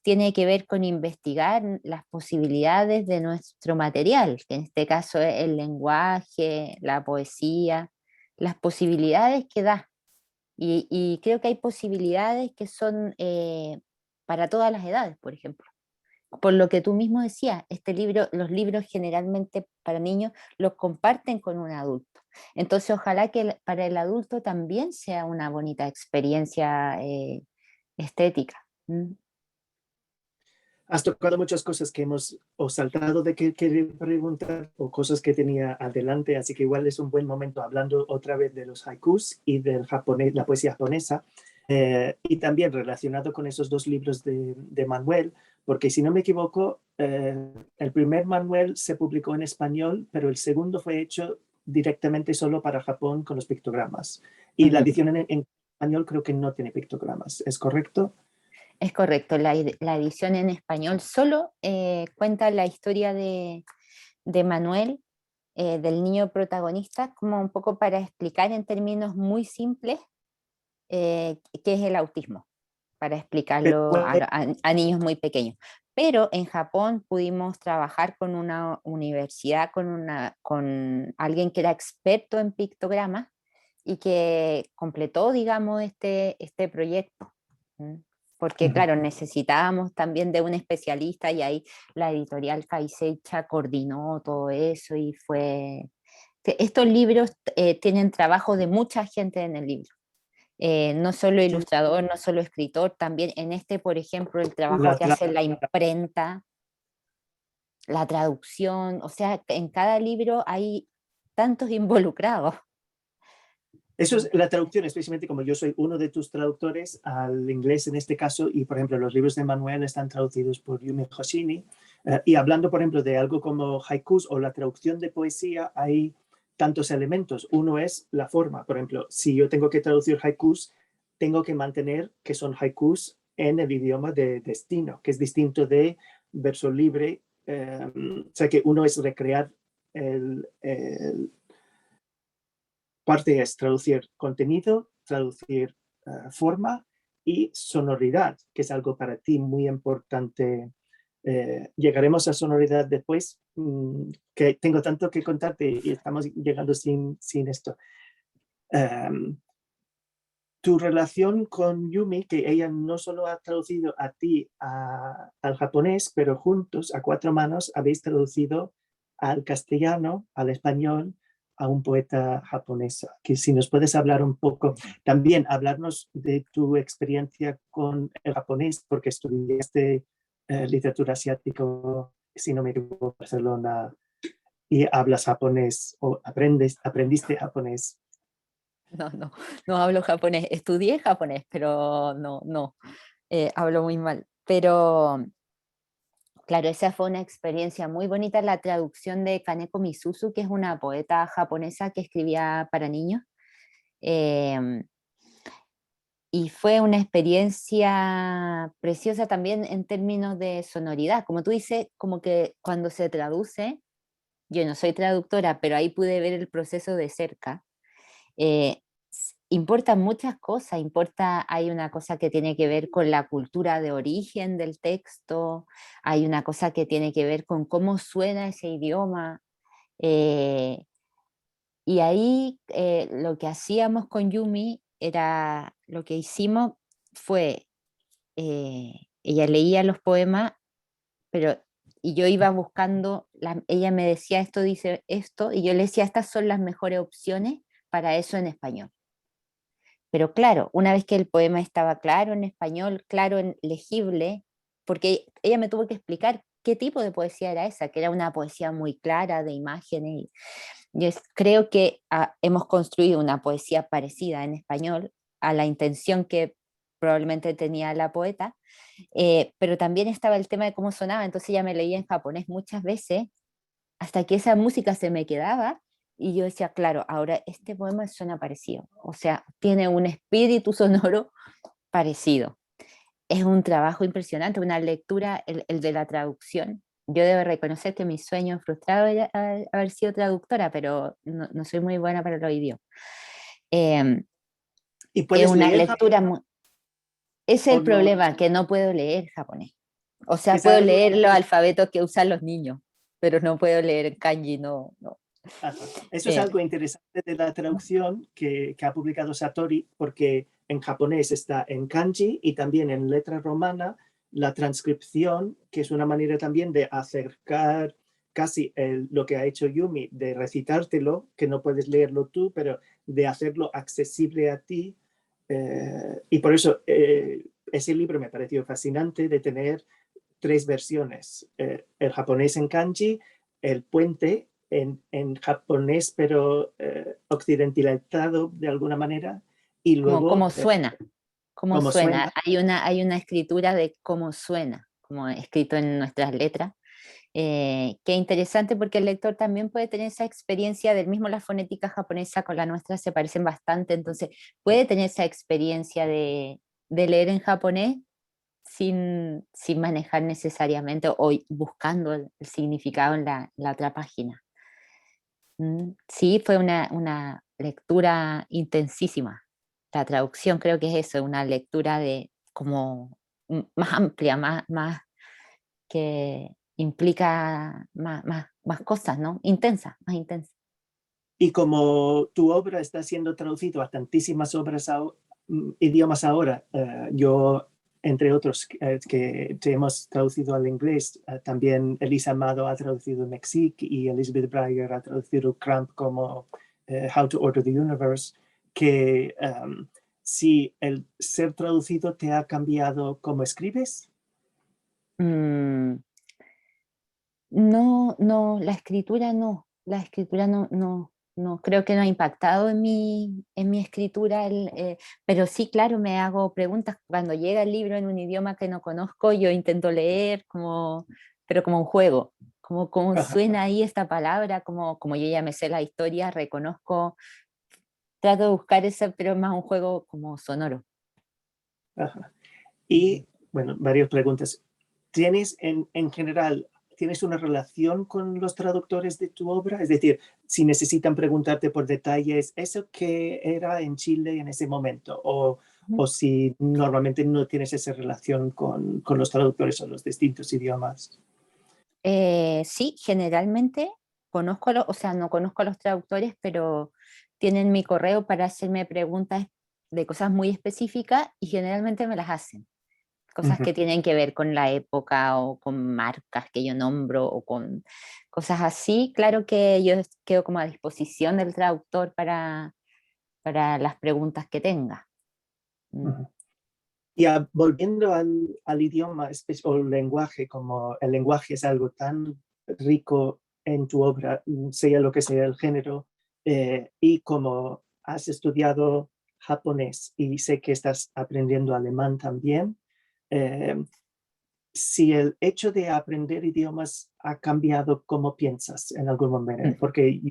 tiene que ver con investigar las posibilidades de nuestro material, que en este caso es el lenguaje, la poesía, las posibilidades que da. Y creo que hay posibilidades que son para todas las edades, por ejemplo. Por lo que tú mismo decías, los libros generalmente para niños los comparten con un adulto. Entonces, ojalá que para el adulto también sea una bonita experiencia estética. ¿Mm? Has tocado muchas cosas que hemos o saltado de que quería preguntar o cosas que tenía adelante, así que igual es un buen momento hablando otra vez de los haikus y del japonés, la poesía japonesa, y también relacionado con esos dos libros de Manuel, porque si no me equivoco, el primer Manuel se publicó en español, pero el segundo fue hecho directamente solo para Japón con los pictogramas. Y la Ujú. edición en español creo que no tiene pictogramas, ¿es correcto? Es correcto, la edición en español solo cuenta la historia de Manuel, del niño protagonista, como un poco para explicar en términos muy simples qué es el autismo, para Pero, explicarlo a niños muy pequeños. Pero en Japón pudimos trabajar con una universidad, con alguien que era experto en pictogramas y que completó, digamos, este proyecto. ¿Mm? Porque, claro, necesitábamos también de un especialista y ahí la editorial Kaisecha coordinó todo eso y estos libros tienen trabajo de mucha gente en el libro. No solo ilustrador, no solo escritor, también en este, por ejemplo, el trabajo la, que hace la imprenta, la traducción, o sea, en cada libro hay tantos involucrados. Eso es la traducción, especialmente como yo soy uno de tus traductores al inglés en este caso, y por ejemplo los libros de Manuel están traducidos por Yumi Hoshimi, y hablando por ejemplo de algo como haikus o la traducción de poesía, hay tantos elementos. Uno es la forma, por ejemplo, si yo tengo que traducir haikus, tengo que mantener que son haikus en el idioma de destino, que es distinto de verso libre, o sea que uno es recrear el parte es traducir contenido, traducir forma y sonoridad, que es algo para ti muy importante. Llegaremos a sonoridad después, que tengo tanto que contarte y estamos llegando sin esto. Um, tu relación con Yumi, que ella no solo ha traducido a ti al japonés, pero juntos, a cuatro manos, habéis traducido al castellano, al español, a un poeta japonesa. Que si nos puedes hablar un poco, también hablarnos de tu experiencia con el japonés, porque estudiaste literatura asiática, si no me equivoco, en Barcelona, y hablas japonés o aprendiste japonés. No hablo japonés. Estudié japonés, pero no, hablo muy mal. Pero claro, esa fue una experiencia muy bonita, la traducción de Kaneko Misuzu, que es una poeta japonesa que escribía para niños. Eh, y fue una experiencia preciosa también en términos de sonoridad. Como tú dices, como que cuando se traduce, yo no soy traductora, pero ahí pude ver el proceso de cerca. Importan muchas cosas, hay una cosa que tiene que ver con la cultura de origen del texto, hay una cosa que tiene que ver con cómo suena ese idioma, eh, y ahí lo que hacíamos con Yumi era, lo que hicimos fue, ella leía los poemas, pero y yo iba buscando, ella me decía esto dice esto, y yo le decía estas son las mejores opciones para eso en español. Pero claro, una vez que el poema estaba claro en español, claro en legible, porque ella me tuvo que explicar qué tipo de poesía era esa, que era una poesía muy clara de imágenes. Y yo creo que hemos construido una poesía parecida en español a la intención que probablemente tenía la poeta, pero también estaba el tema de cómo sonaba, entonces ella me leía en japonés muchas veces hasta que esa música se me quedaba y yo decía, claro, ahora este poema suena parecido, o sea, tiene un espíritu sonoro parecido. Es un trabajo impresionante, una lectura, el de la traducción. Yo debo reconocer que mi sueño frustrado era haber sido traductora, pero no soy muy buena para los idiomas. Eh, ¿Y es puedes una leer lectura japonés muy... Ese es o el no? problema, que no puedo leer japonés. O sea, Es puedo algo leer los interesante. alfabetos que usan los niños, pero no puedo leer kanji, no. Ajá. Eso es Eh, algo interesante de la traducción que ha publicado Satori, porque en japonés está en kanji y también en letra romana la transcripción, que es una manera también de acercar casi lo que ha hecho Yumi, de recitártelo, que no puedes leerlo tú, pero de hacerlo accesible a ti. Y por eso ese libro me pareció fascinante de tener tres versiones, el japonés en kanji, el puente en japonés pero occidentalizado de alguna manera, y como luego cómo cómo suena. suena. Hay una escritura de cómo suena, como escrito en nuestras letras. Qué interesante porque el lector también puede tener esa experiencia del mismo la fonética japonesa con la nuestra se parecen bastante, entonces puede tener esa experiencia de leer en japonés sin manejar necesariamente o buscando el significado en la otra página. Sí, fue una lectura intensísima. La traducción creo que es eso, una lectura de como más amplia, más que implica más cosas, ¿no? Intensa, más intensa. Y como tu obra está siendo traducido a tantísimas obras idiomas ahora, yo, entre otros, que te hemos traducido al inglés, también Elisa Amado ha traducido Mexique y Elizabeth Breyer ha traducido Cramp como How to Order the Universe, que si el ser traducido te ha cambiado cómo escribes. Mm, no, la escritura no, creo que no ha impactado en mi escritura, pero sí, claro, me hago preguntas cuando llega el libro en un idioma que no conozco, yo intento leer pero como un juego, como cómo suena ahí esta palabra, como yo ya me sé la historia, reconozco, trato de buscar ese, pero es más un juego como sonoro. Ajá. Y, bueno, varias preguntas. ¿Tienes en general, tienes una relación con los traductores de tu obra? Es decir, si necesitan preguntarte por detalles, ¿eso qué era en Chile en ese momento? O si normalmente no tienes esa relación con los traductores o los distintos idiomas. Sí, generalmente o sea, no conozco a los traductores, pero tienen mi correo para hacerme preguntas de cosas muy específicas y generalmente me las hacen. Cosas Ujú. que tienen que ver con la época o con marcas que yo nombro o con cosas así. Claro que yo quedo como a disposición del traductor para las preguntas que tenga. Mm. Ujú. Y volviendo al idioma o el lenguaje, como el lenguaje es algo tan rico en tu obra, sea lo que sea el género, y como has estudiado japonés y sé que estás aprendiendo alemán también, eh, si el hecho de aprender idiomas ha cambiado cómo piensas en algún momento. Mm. Porque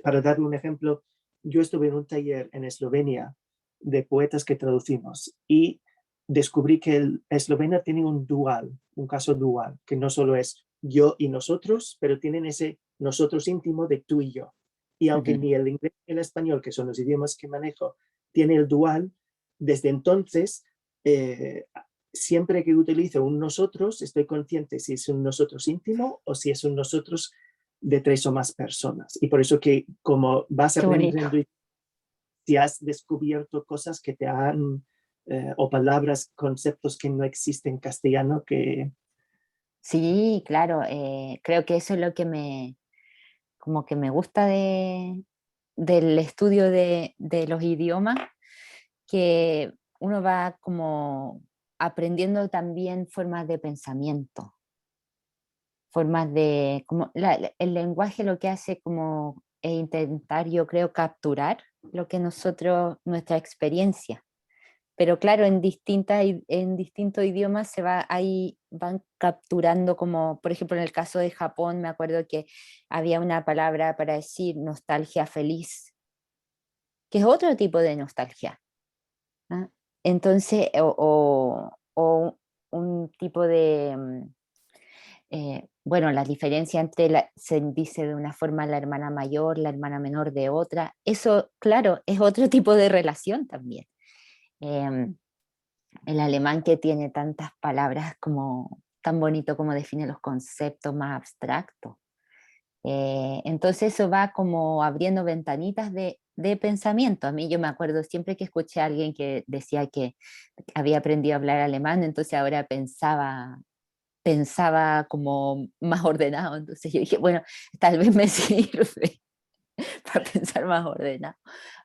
para dar un ejemplo, yo estuve en un taller en Eslovenia de poetas que traducimos y descubrí que el esloveno tiene un caso dual, que no solo es yo y nosotros, pero tienen ese nosotros íntimo de tú y yo. Y aunque Ujú. ni el inglés ni el español, que son los idiomas que manejo, tiene el dual, desde entonces siempre que utilizo un nosotros, estoy consciente si es un nosotros íntimo o si es un nosotros de 3 o más personas. Y por eso que como vas Qué bonito. aprendiendo, si has descubierto cosas que te han, o palabras, conceptos que no existen en castellano, que... Sí, claro, creo que eso es lo que como que me gusta del estudio de los idiomas, que uno va como aprendiendo también formas de pensamiento, formas de, como el lenguaje lo que hace como es intentar, yo creo, capturar lo que nosotros, nuestra experiencia. Pero claro, en distintos idiomas ahí van capturando como, por ejemplo, en el caso de Japón, me acuerdo que había una palabra para decir nostalgia feliz, que es otro tipo de nostalgia. ¿Ah? Entonces, o un tipo de, bueno, la diferencia entre, se dice de una forma la hermana mayor, la hermana menor de otra, eso, claro, es otro tipo de relación también. Em, el alemán que tiene tantas palabras como tan bonito como define los conceptos más abstractos. Entonces eso va como abriendo ventanitas de pensamiento. A mí yo me acuerdo siempre que escuché a alguien que decía que había aprendido a hablar alemán, entonces ahora pensaba como más ordenado. Entonces yo dije, bueno, tal vez me sirve para pensar más ordenado.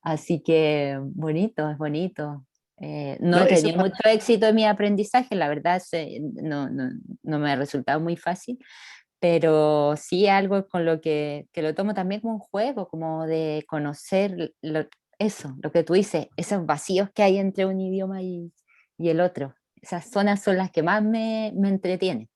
Así que bonito, es bonito. No No, he eso tenido mucho éxito en mi aprendizaje, la verdad no me ha resultado muy fácil, pero sí algo con lo que lo tomo también como un juego, como de conocer eso, lo que tú dices, esos vacíos que hay entre un idioma y el otro. Esas zonas son las que más me entretienen.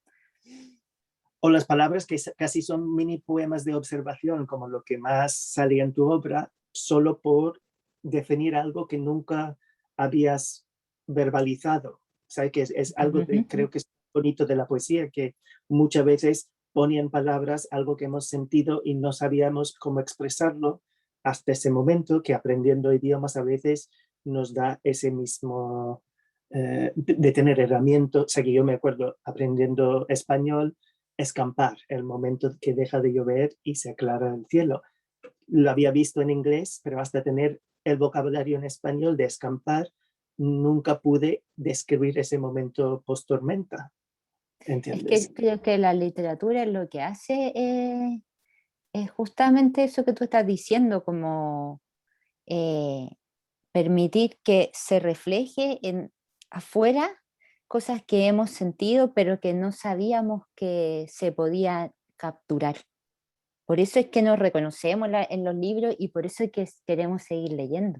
o las palabras que casi son mini poemas de observación, como lo que más salía en tu obra, solo por definir algo que nunca habías verbalizado. O sea, que es algo de, creo que es bonito de la poesía, que muchas veces ponían palabras algo que hemos sentido y no sabíamos cómo expresarlo hasta ese momento, que aprendiendo idiomas a veces nos da ese mismo, de tener herramientas. O sea, que yo me acuerdo aprendiendo español, escampar, el momento que deja de llover y se aclara el cielo. Lo había visto en inglés, pero hasta tener el vocabulario en español de escampar, nunca pude describir ese momento post-tormenta, Es que ¿entiendes? creo que la literatura lo que hace es justamente eso que tú estás diciendo, como eh, permitir que se refleje en afuera cosas que hemos sentido, pero que no sabíamos que se podía capturar. Por eso es que nos reconocemos en los libros y por eso es que queremos seguir leyendo,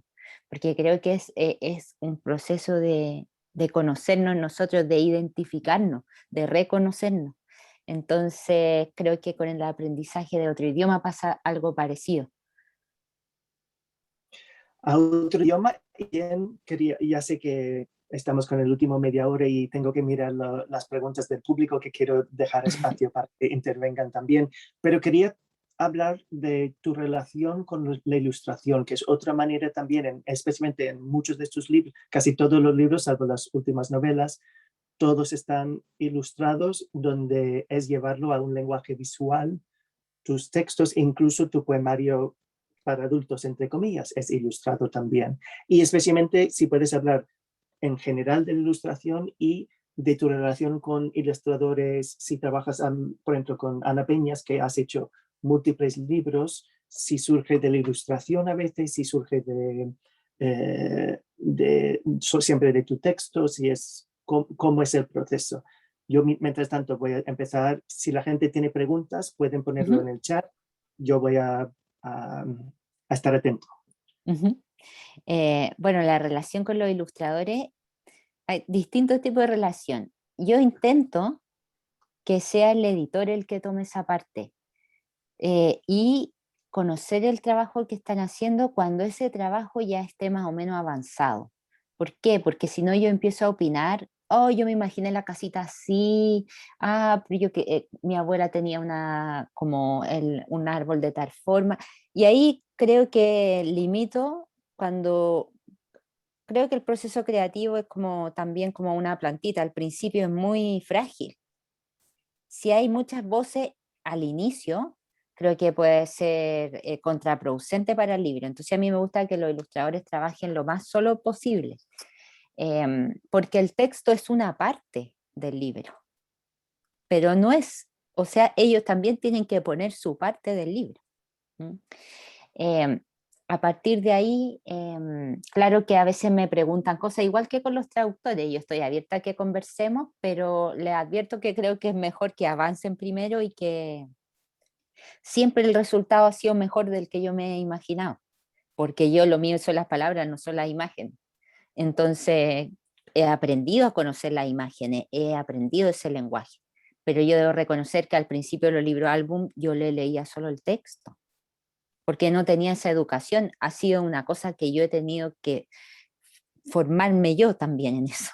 porque creo que es un proceso de conocernos nosotros, de identificarnos, de reconocernos. Entonces, creo que con el aprendizaje de otro idioma pasa algo parecido. A otro idioma, ya sé que estamos con el último media hora y tengo que mirar las preguntas del público, que quiero dejar espacio para que intervengan también, pero quería hablar de tu relación con la ilustración, que es otra manera también, especialmente en muchos de estos libros, casi todos los libros, salvo las últimas novelas, todos están ilustrados, donde es llevarlo a un lenguaje visual, tus textos, incluso tu poemario para adultos, entre comillas, es ilustrado también. Y especialmente si puedes hablar en general de la ilustración y de tu relación con ilustradores, si trabajas, por ejemplo, con Ana Peñas, que has hecho múltiples libros, si surge de la ilustración a veces, si surge siempre de tu texto, si es cómo es el proceso. Yo, mientras tanto, voy a empezar. Si la gente tiene preguntas, pueden ponerlo en el chat. Yo voy a estar atento. Bueno, la relación con los ilustradores, hay distintos tipos de relación. Yo intento que sea el editor el que tome esa parte y conocer el trabajo que están haciendo cuando ese trabajo ya esté más o menos avanzado. ¿Por qué? Porque si no yo empiezo a opinar, oh, yo me imaginé la casita así, pero yo que mi abuela tenía un árbol de tal forma, y ahí creo que limito cuando creo que el proceso creativo es como también como una plantita, al principio es muy frágil. Si hay muchas voces al inicio, creo que puede ser contraproducente para el libro. Entonces a mí me gusta que los ilustradores trabajen lo más solo posible, porque el texto es una parte del libro, pero no es, o sea, ellos también tienen que poner su parte del libro. A partir de ahí, claro que a veces me preguntan cosas, igual que con los traductores, yo estoy abierta a que conversemos, pero les advierto que creo que es mejor que avancen primero y que siempre el resultado ha sido mejor del que yo me he imaginado, porque yo lo mío son las palabras, no son las imágenes. Entonces, he aprendido a conocer las imágenes, he aprendido ese lenguaje, pero yo debo reconocer que al principio de los libros álbum yo le leía solo el texto porque no tenía esa educación, ha sido una cosa que yo he tenido que formarme yo también en eso.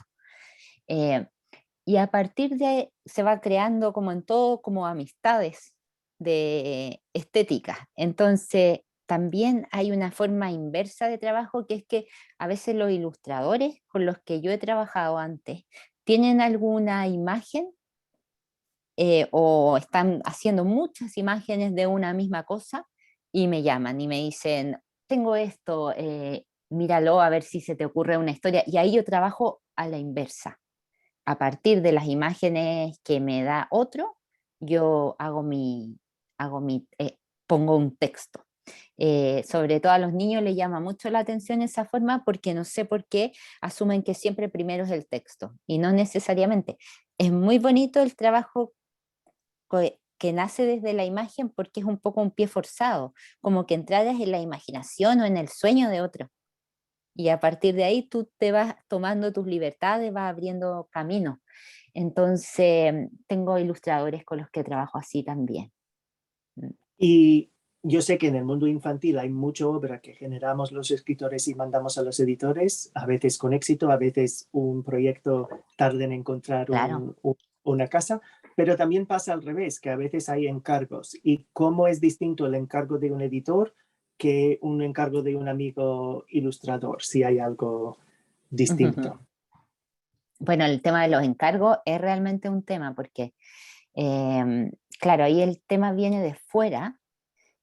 Y a partir de ahí se va creando como en todo, como amistades de estética. Entonces, también hay una forma inversa de trabajo que es que a veces los ilustradores con los que yo he trabajado antes tienen alguna imagen o están haciendo muchas imágenes de una misma cosa y me llaman y me dicen, tengo esto, míralo a ver si se te ocurre una historia. Y ahí yo trabajo a la inversa. A partir de las imágenes que me da otro, yo pongo un texto. Sobre todo a los niños les llama mucho la atención esa forma porque no sé por qué asumen que siempre primero es el texto y no necesariamente. Es muy bonito el trabajo que nace desde la imagen porque es un poco un pie forzado, como que entraras en la imaginación o en el sueño de otro. Y a partir de ahí tú te vas tomando tus libertades, vas abriendo camino. Entonces, tengo ilustradores con los que trabajo así también. Y yo sé que en el mundo infantil hay mucha obra que generamos los escritores y mandamos a los editores, a veces con éxito, a veces un proyecto tarda en encontrar Claro. una casa, pero también pasa al revés, que a veces hay encargos. ¿Y cómo es distinto el encargo de un editor que un encargo de un amigo ilustrador, si hay algo distinto? Bueno, el tema de los encargos es realmente un tema porque, claro, ahí el tema viene de fuera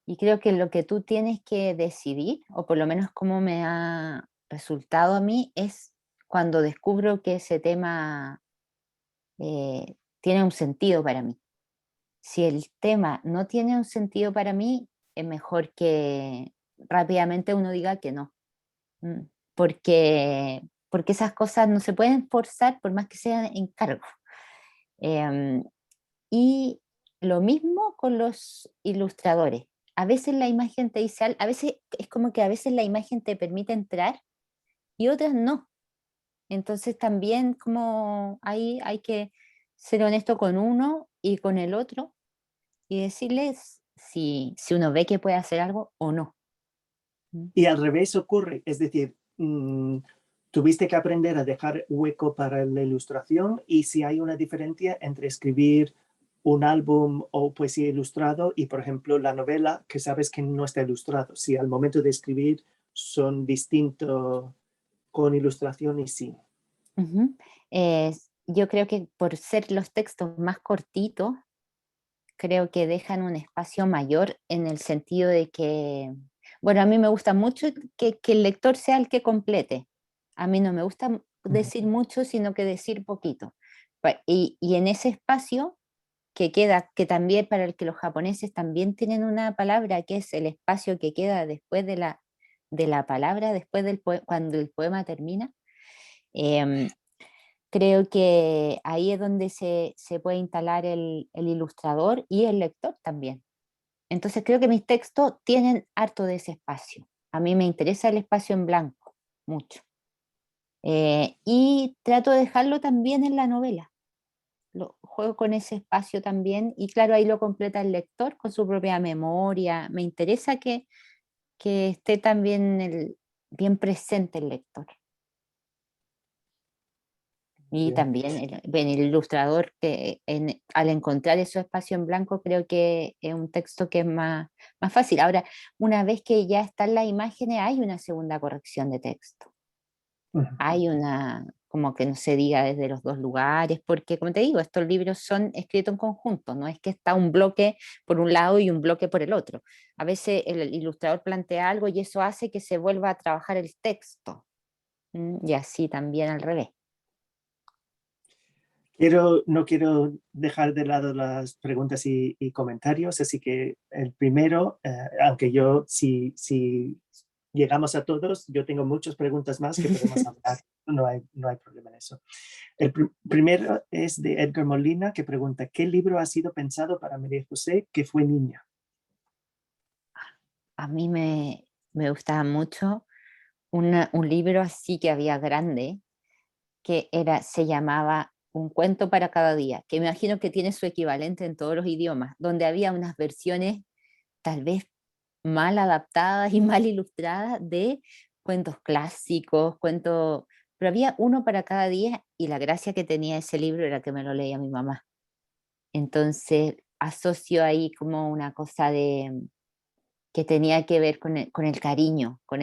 y creo que lo que tú tienes que decidir, o por lo menos como me ha resultado a mí, es cuando descubro que ese tema tiene un sentido para mí. Si el tema no tiene un sentido para mí, es mejor que rápidamente uno diga que no. Mm, porque esas cosas no se pueden forzar por más que sean encargos. Em, y lo mismo con los ilustradores. A veces la imagen te dice algo, a veces es como que a veces la imagen te permite entrar y otras no. Entonces también como ahí hay que ser honesto con uno y con el otro y decirles si uno ve que puede hacer algo o no. Y al revés ocurre, es decir, tuviste que aprender a dejar hueco para la ilustración y si hay una diferencia entre escribir un álbum o poesía ilustrado y, por ejemplo, la novela que sabes que no está ilustrado, si al momento de escribir son distintos con ilustración y sí. Ujú. Yo creo que por ser los textos más cortitos, creo que dejan un espacio mayor en el sentido de que, Bueno, a mí me gusta mucho que el lector sea el que complete. A mí no me gusta decir mucho, sino que decir poquito. Y en ese espacio que queda, que también para el que los japoneses también tienen una palabra, que es el espacio que queda después de la palabra, después cuando el poema termina, em, creo que ahí es donde se puede instalar el ilustrador y el lector también. Entonces creo que mis textos tienen harto de ese espacio. A mí me interesa el espacio en blanco, mucho. Y trato de dejarlo también en la novela. Juego con ese espacio también y claro, ahí lo completa el lector con su propia memoria. Me interesa que esté también bien presente el lector. Y Bien. también el ilustrador que al encontrar ese espacio en blanco creo que es un texto que es más fácil. Ahora, una vez que ya están las imágenes, hay una segunda corrección de texto. Hay como que no se diga desde los dos lugares, porque como te digo, estos libros son escritos en conjunto, no es que está un bloque por un lado y un bloque por el otro. A veces el ilustrador plantea algo y eso hace que se vuelva a trabajar el texto. Y así también al revés. No quiero dejar de lado las preguntas y comentarios, así que el primero, aunque yo, si llegamos a todos, yo tengo muchas preguntas más que podemos hablar, no hay problema en eso. El primero es de Edgar Molina, que pregunta, ¿qué libro ha sido pensado para María José que fue niña? A mí me gustaba mucho un libro así que había grande, se llamaba Un cuento para cada día, que me imagino que tiene su equivalente en todos los idiomas, donde había unas versiones tal vez mal adaptadas y mal ilustradas de cuentos clásicos, pero había uno para cada día y la gracia que tenía ese libro era que me lo leía mi mamá. Entonces asocio ahí como una cosa que tenía que ver con el cariño, con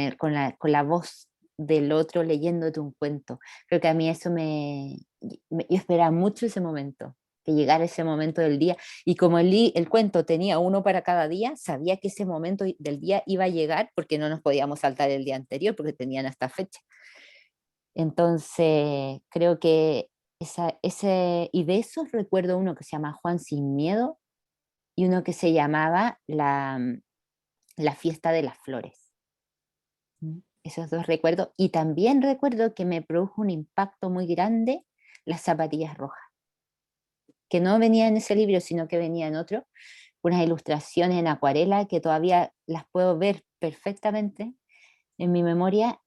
la voz del otro leyéndote un cuento. Creo que a mí eso yo esperaba mucho ese momento, que llegara ese momento del día. Y como el cuento tenía uno para cada día, sabía que ese momento del día iba a llegar porque no nos podíamos saltar el día anterior porque tenían hasta fecha. Entonces, creo que y de esos recuerdo uno que se llama Juan sin miedo y uno que se llamaba La fiesta de las flores. Esos dos recuerdos. Y también recuerdo que me produjo un impacto muy grande las zapatillas rojas, que no venía en ese libro, sino que venía en otro, unas ilustraciones en acuarela que todavía las puedo ver perfectamente en mi memoria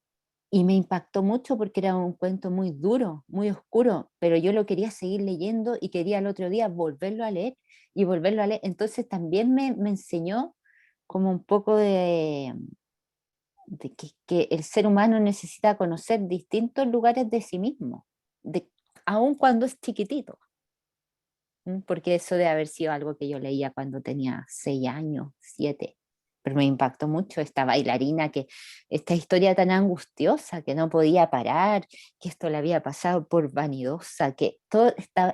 y me impactó mucho porque era un cuento muy duro, muy oscuro, pero yo lo quería seguir leyendo y quería el otro día volverlo a leer y volverlo a leer. Entonces también me enseñó como un poco de que el ser humano necesita conocer distintos lugares de sí mismo, aun cuando es chiquitito. Porque eso de haber sido algo que yo leía cuando tenía 6 años, 7, pero me impactó mucho esta bailarina, esta historia tan angustiosa, que no podía parar, que esto le había pasado por vanidosa, que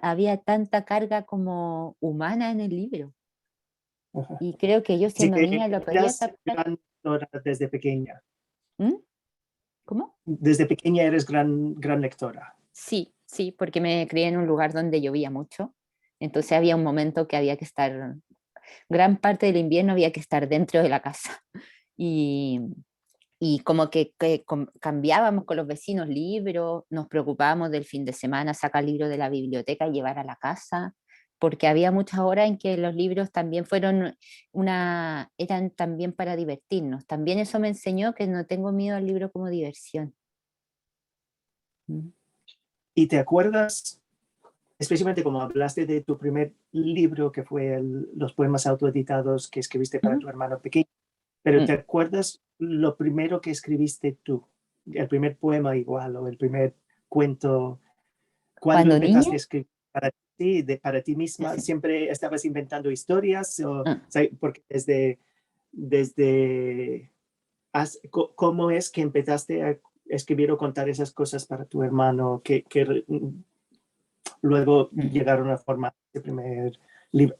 había tanta carga como humana en el libro. Ajá. Y creo que yo Así siendo que niña lo podía eras captar. gran lectora desde pequeña. ¿Cómo? Desde pequeña eres gran lectora. Sí, sí, porque me crié en un lugar donde llovía mucho. Entonces había un momento que había que estar, gran parte del invierno había que estar dentro de la casa. Y, y como que cambiábamos con los vecinos libros, nos preocupábamos del fin de semana, sacar libros de la biblioteca y llevar a la casa, porque había muchas horas en que los libros también eran también para divertirnos. También eso me enseñó que no tengo miedo al libro como diversión. ¿Y te acuerdas, especialmente como hablaste de tu primer libro, que fue los poemas autoeditados que escribiste para tu hermano pequeño, pero te acuerdas lo primero que escribiste tú? El primer poema igual o el primer cuento. ¿Cuándo Cuando niña, empezaste a escribir para ti misma? ¿Siempre estabas inventando historias? Porque ¿cómo es que empezaste a escribir o contar esas cosas para tu hermano que luego llegaron a formar el primer libro?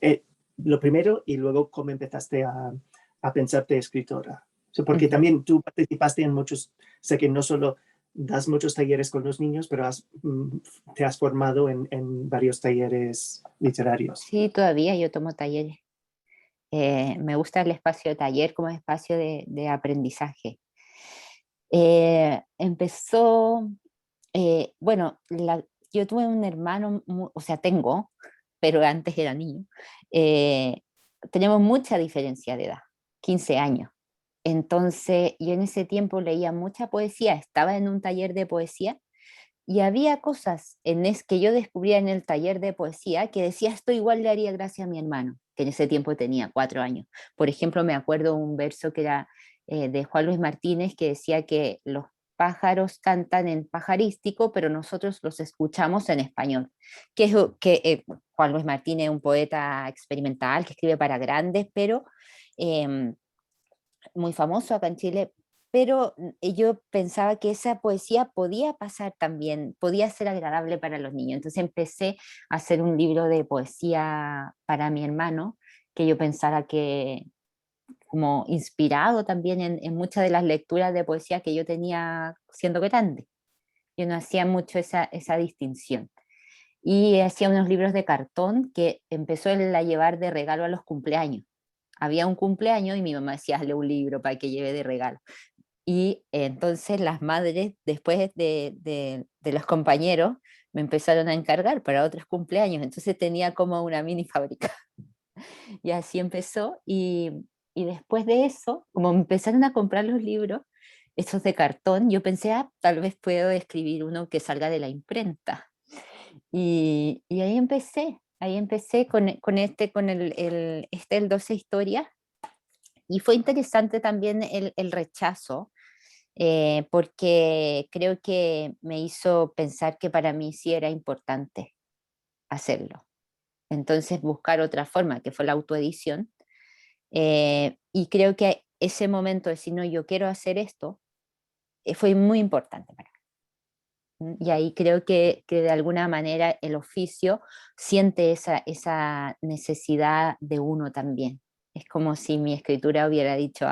Lo primero y luego cómo empezaste a pensarte escritora. Sí, porque Ujú. también tú participaste en muchos, sé que no solo das muchos talleres con los niños, pero te has formado en varios talleres literarios. Sí, todavía yo tomo talleres. Me gusta el espacio de taller como espacio de aprendizaje. Empezó, bueno, yo tuve un hermano, o sea, tengo, pero antes era niño. eh, Tenemos mucha diferencia de edad, 15 años. Entonces, yo en ese tiempo leía mucha poesía, estaba en un taller de poesía y había cosas que yo descubría en el taller de poesía que decía, esto igual le haría gracia a mi hermano, que en ese tiempo tenía 4 años. Por ejemplo, me acuerdo un verso que era de Juan Luis Martínez que decía que los pájaros cantan en pajarístico, pero nosotros los escuchamos en español. Juan Luis Martínez es un poeta experimental que escribe para grandes, pero muy famoso acá en Chile, pero yo pensaba que esa poesía podía pasar también, podía ser agradable para los niños. Entonces empecé a hacer un libro de poesía para mi hermano, que yo pensara que, como inspirado también en muchas de las lecturas de poesía que yo tenía siendo grande. Yo no hacía mucho esa distinción. Y hacía unos libros de cartón que empezó él a llevar de regalo a los cumpleaños. Había un cumpleaños y mi mamá decía, hazle un libro para que lleve de regalo. Y entonces las madres, después de los compañeros, me empezaron a encargar para otros cumpleaños. Entonces tenía como una mini fábrica. Y así empezó. Y después de eso, como me empezaron a comprar los libros, estos de cartón, yo pensé, tal vez puedo escribir uno que salga de la imprenta. Y ahí empecé con el 12 historias. Y fue interesante también el rechazo, porque creo que me hizo pensar que para mí sí era importante hacerlo. Entonces buscar otra forma, que fue la autoedición. Y creo que ese momento de decir, no, yo quiero hacer esto, fue muy importante para mí. Y ahí creo que de alguna manera el oficio siente esa necesidad de uno también. Es como si mi escritura hubiera dicho,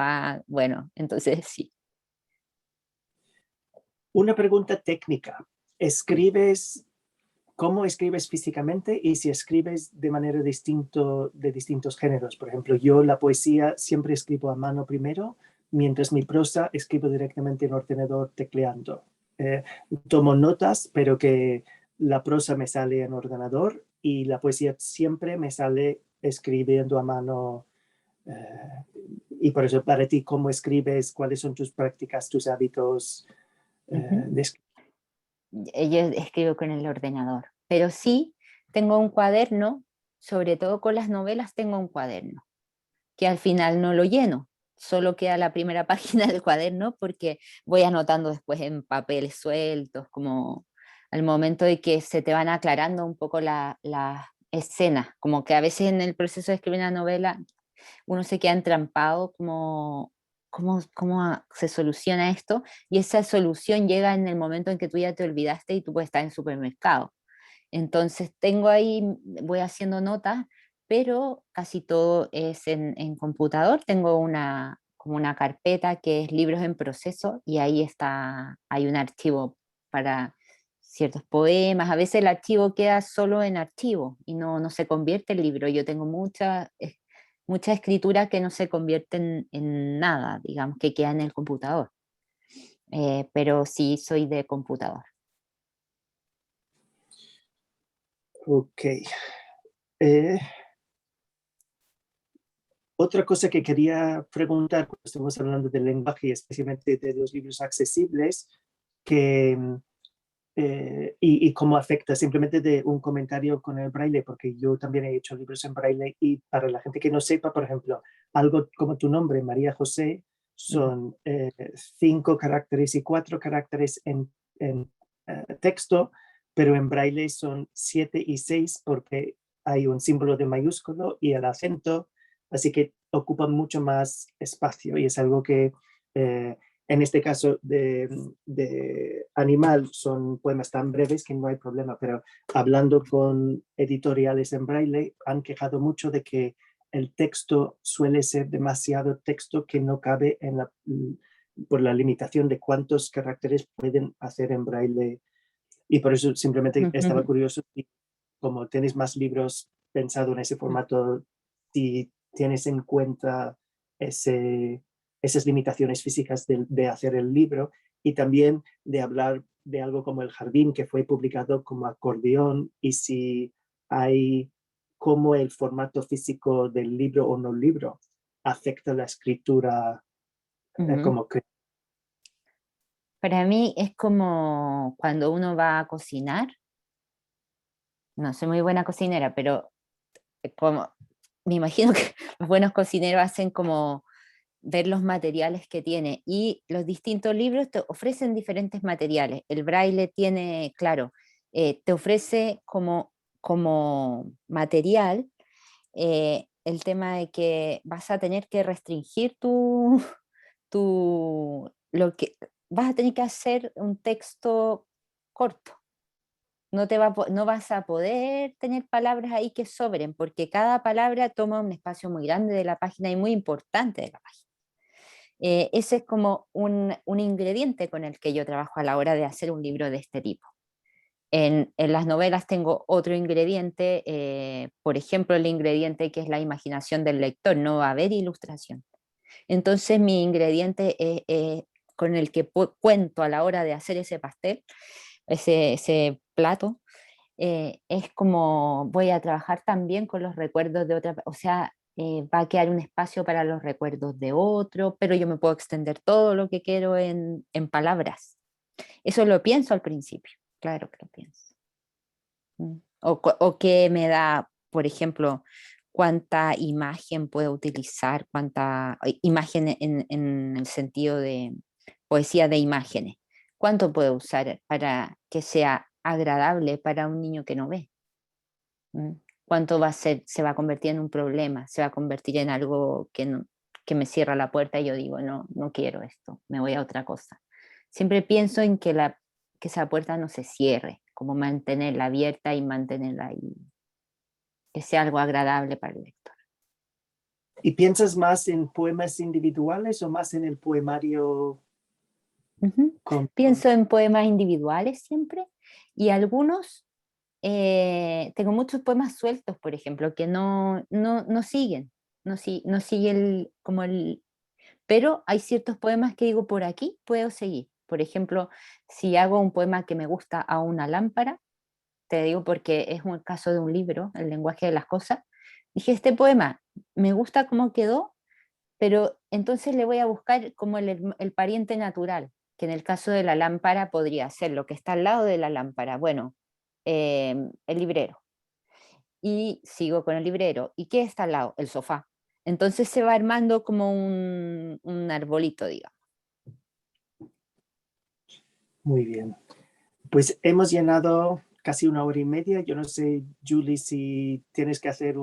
bueno, entonces sí. Una pregunta técnica. ¿Escribes, cómo escribes físicamente y si escribes de manera de distintos géneros? Por ejemplo, yo la poesía siempre escribo a mano primero, mientras mi prosa escribo directamente en ordenador tecleando. Eh, Tomo notas, pero que la prosa me sale en ordenador y la poesía siempre me sale escribiendo a mano. Y por eso, para ti, ¿cómo escribes? ¿Cuáles son tus prácticas, tus hábitos Ujú. de Yo escribo con el ordenador, pero sí tengo un cuaderno, sobre todo con las novelas tengo un cuaderno, que al final no lo lleno, solo queda la primera página del cuaderno porque voy anotando después en papeles sueltos, como al momento de que se te van aclarando un poco las escenas, como que a veces en el proceso de escribir una novela uno se queda entrampado como cómo se soluciona esto, y esa solución llega en el momento en que tú ya te olvidaste y tú puedes estar en el supermercado. Entonces tengo ahí, voy haciendo notas, pero casi todo es en computador. Tengo como una carpeta que es libros en proceso y ahí hay un archivo para ciertos poemas. A veces el archivo queda solo en archivo y no se convierte en libro. Yo tengo mucha escritura que no se convierte en nada, digamos, que queda en el computador. Pero sí soy de computador. Ok. Eh, Otra cosa que quería preguntar, cuando estamos hablando del lenguaje y especialmente de los libros accesibles, que, y cómo afecta simplemente de un comentario con el braille, porque yo también he hecho libros en braille y para la gente que no sepa, por ejemplo, algo como tu nombre, María José, son 5 caracteres y 4 caracteres en texto, pero en braille son 7 y 6 porque hay un símbolo de mayúsculo y el acento, así que ocupan mucho más espacio y es algo que en este caso de Animal son poemas tan breves que no hay problema, pero hablando con editoriales en braille han quejado mucho de que el texto suele ser demasiado texto que no cabe por la limitación de cuántos caracteres pueden hacer en braille. Y por eso simplemente estaba curioso, y como tenéis más libros pensado en ese formato, si tienes en cuenta esas limitaciones físicas de hacer el libro, y también de hablar de algo como El Jardín, que fue publicado como acordeón, y si hay cómo el formato físico del libro o no libro afecta la escritura como que... Para mí es como cuando uno va a cocinar. No soy muy buena cocinera, pero como me imagino que los buenos cocineros hacen como ver los materiales que tiene, y los distintos libros te ofrecen diferentes materiales. El braille tiene, claro, te ofrece como material el tema de que vas a tener que restringir lo que vas a tener que hacer un texto corto. No vas a poder tener palabras ahí que sobren, porque cada palabra toma un espacio muy grande de la página y muy importante de la página. Ese es como un ingrediente con el que yo trabajo a la hora de hacer un libro de este tipo. En las novelas tengo otro ingrediente, por ejemplo, el ingrediente que es la imaginación del lector, no va a haber ilustración. Entonces mi ingrediente con el que cuento a la hora de hacer ese pastel, ese plato, es como voy a trabajar también con los recuerdos de otra, o sea, va a quedar un espacio para los recuerdos de otro, pero yo me puedo extender todo lo que quiero en palabras. Eso lo pienso al principio, claro que lo pienso. O qué me da, por ejemplo, cuánta imagen puedo utilizar, cuánta imagen en el sentido de poesía de imágenes, cuánto puedo usar para que sea agradable para un niño que no ve. ¿Cuánto va a ser, se va a convertir en un problema, se va a convertir en algo que me cierra la puerta y yo digo, no, no quiero esto, me voy a otra cosa? Siempre pienso en que esa puerta no se cierre, como mantenerla abierta y mantenerla ahí, que sea algo agradable para el lector. ¿Y piensas más en poemas individuales o más en el poemario? Pienso en poemas individuales siempre, y algunos, tengo muchos poemas sueltos, por ejemplo, que no siguen, no sigue pero hay ciertos poemas que digo, por aquí puedo seguir. Por ejemplo, si hago un poema que me gusta a una lámpara, te digo porque es un caso de un libro, El lenguaje de las cosas, dije, este poema me gusta cómo quedó, pero entonces le voy a buscar como el pariente natural, que en el caso de la lámpara podría ser lo que está al lado de la lámpara. Bueno, el librero. Y sigo con el librero. ¿Y qué está al lado? El sofá. Entonces se va armando como un arbolito, digamos. Muy bien. Pues hemos llenado casi 1 hora y media. Yo no sé, Julie, si tienes que hacer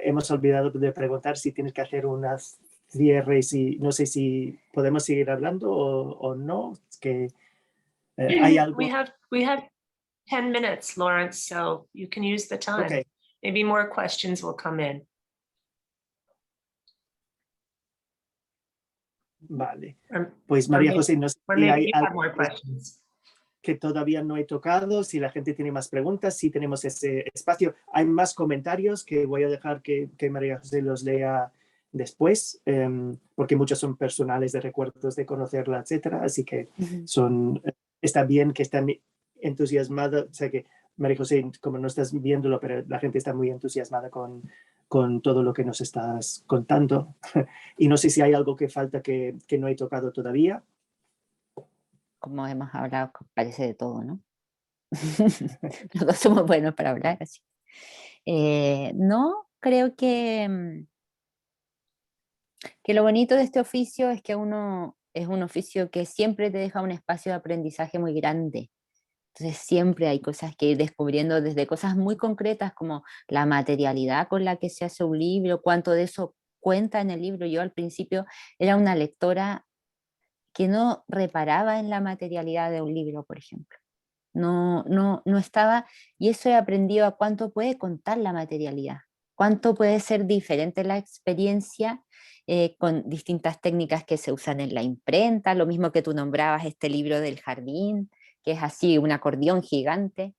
hemos olvidado de preguntar si tienes que hacer unas cierres, y no sé si podemos seguir hablando o no. Es que hay algo. We have 10 minutes, Lawrence, so you can use the time. Okay. Maybe more questions will come in. Vale. Pues María José, no sé Or si maybe hay you have algo more questions. que todavía no he tocado, si la gente tiene más preguntas, si tenemos ese espacio. Hay más comentarios que voy a dejar que María José los lea después, porque muchos son personales, de recuerdos de conocerla, etcétera. Así que está bien que están entusiasmados. O sea que María José, como no estás viéndolo, pero la gente está muy entusiasmada con todo lo que nos estás contando. Y no sé si hay algo que falta que no he tocado todavía. Como hemos hablado, parece de todo, ¿no? Los dos somos buenos para hablar, así. No, creo que lo bonito de este oficio es que es un oficio que siempre te deja un espacio de aprendizaje muy grande. Entonces siempre hay cosas que ir descubriendo, desde cosas muy concretas como la materialidad con la que se hace un libro, cuánto de eso cuenta en el libro. Yo al principio era una lectora que no reparaba en la materialidad de un libro, por ejemplo. No estaba, y eso he aprendido a cuánto puede contar la materialidad. cuánto puede ser diferente la experiencia con distintas técnicas que se usan en la imprenta, lo mismo que tú nombrabas este libro del jardín, que es así un acordeón gigante.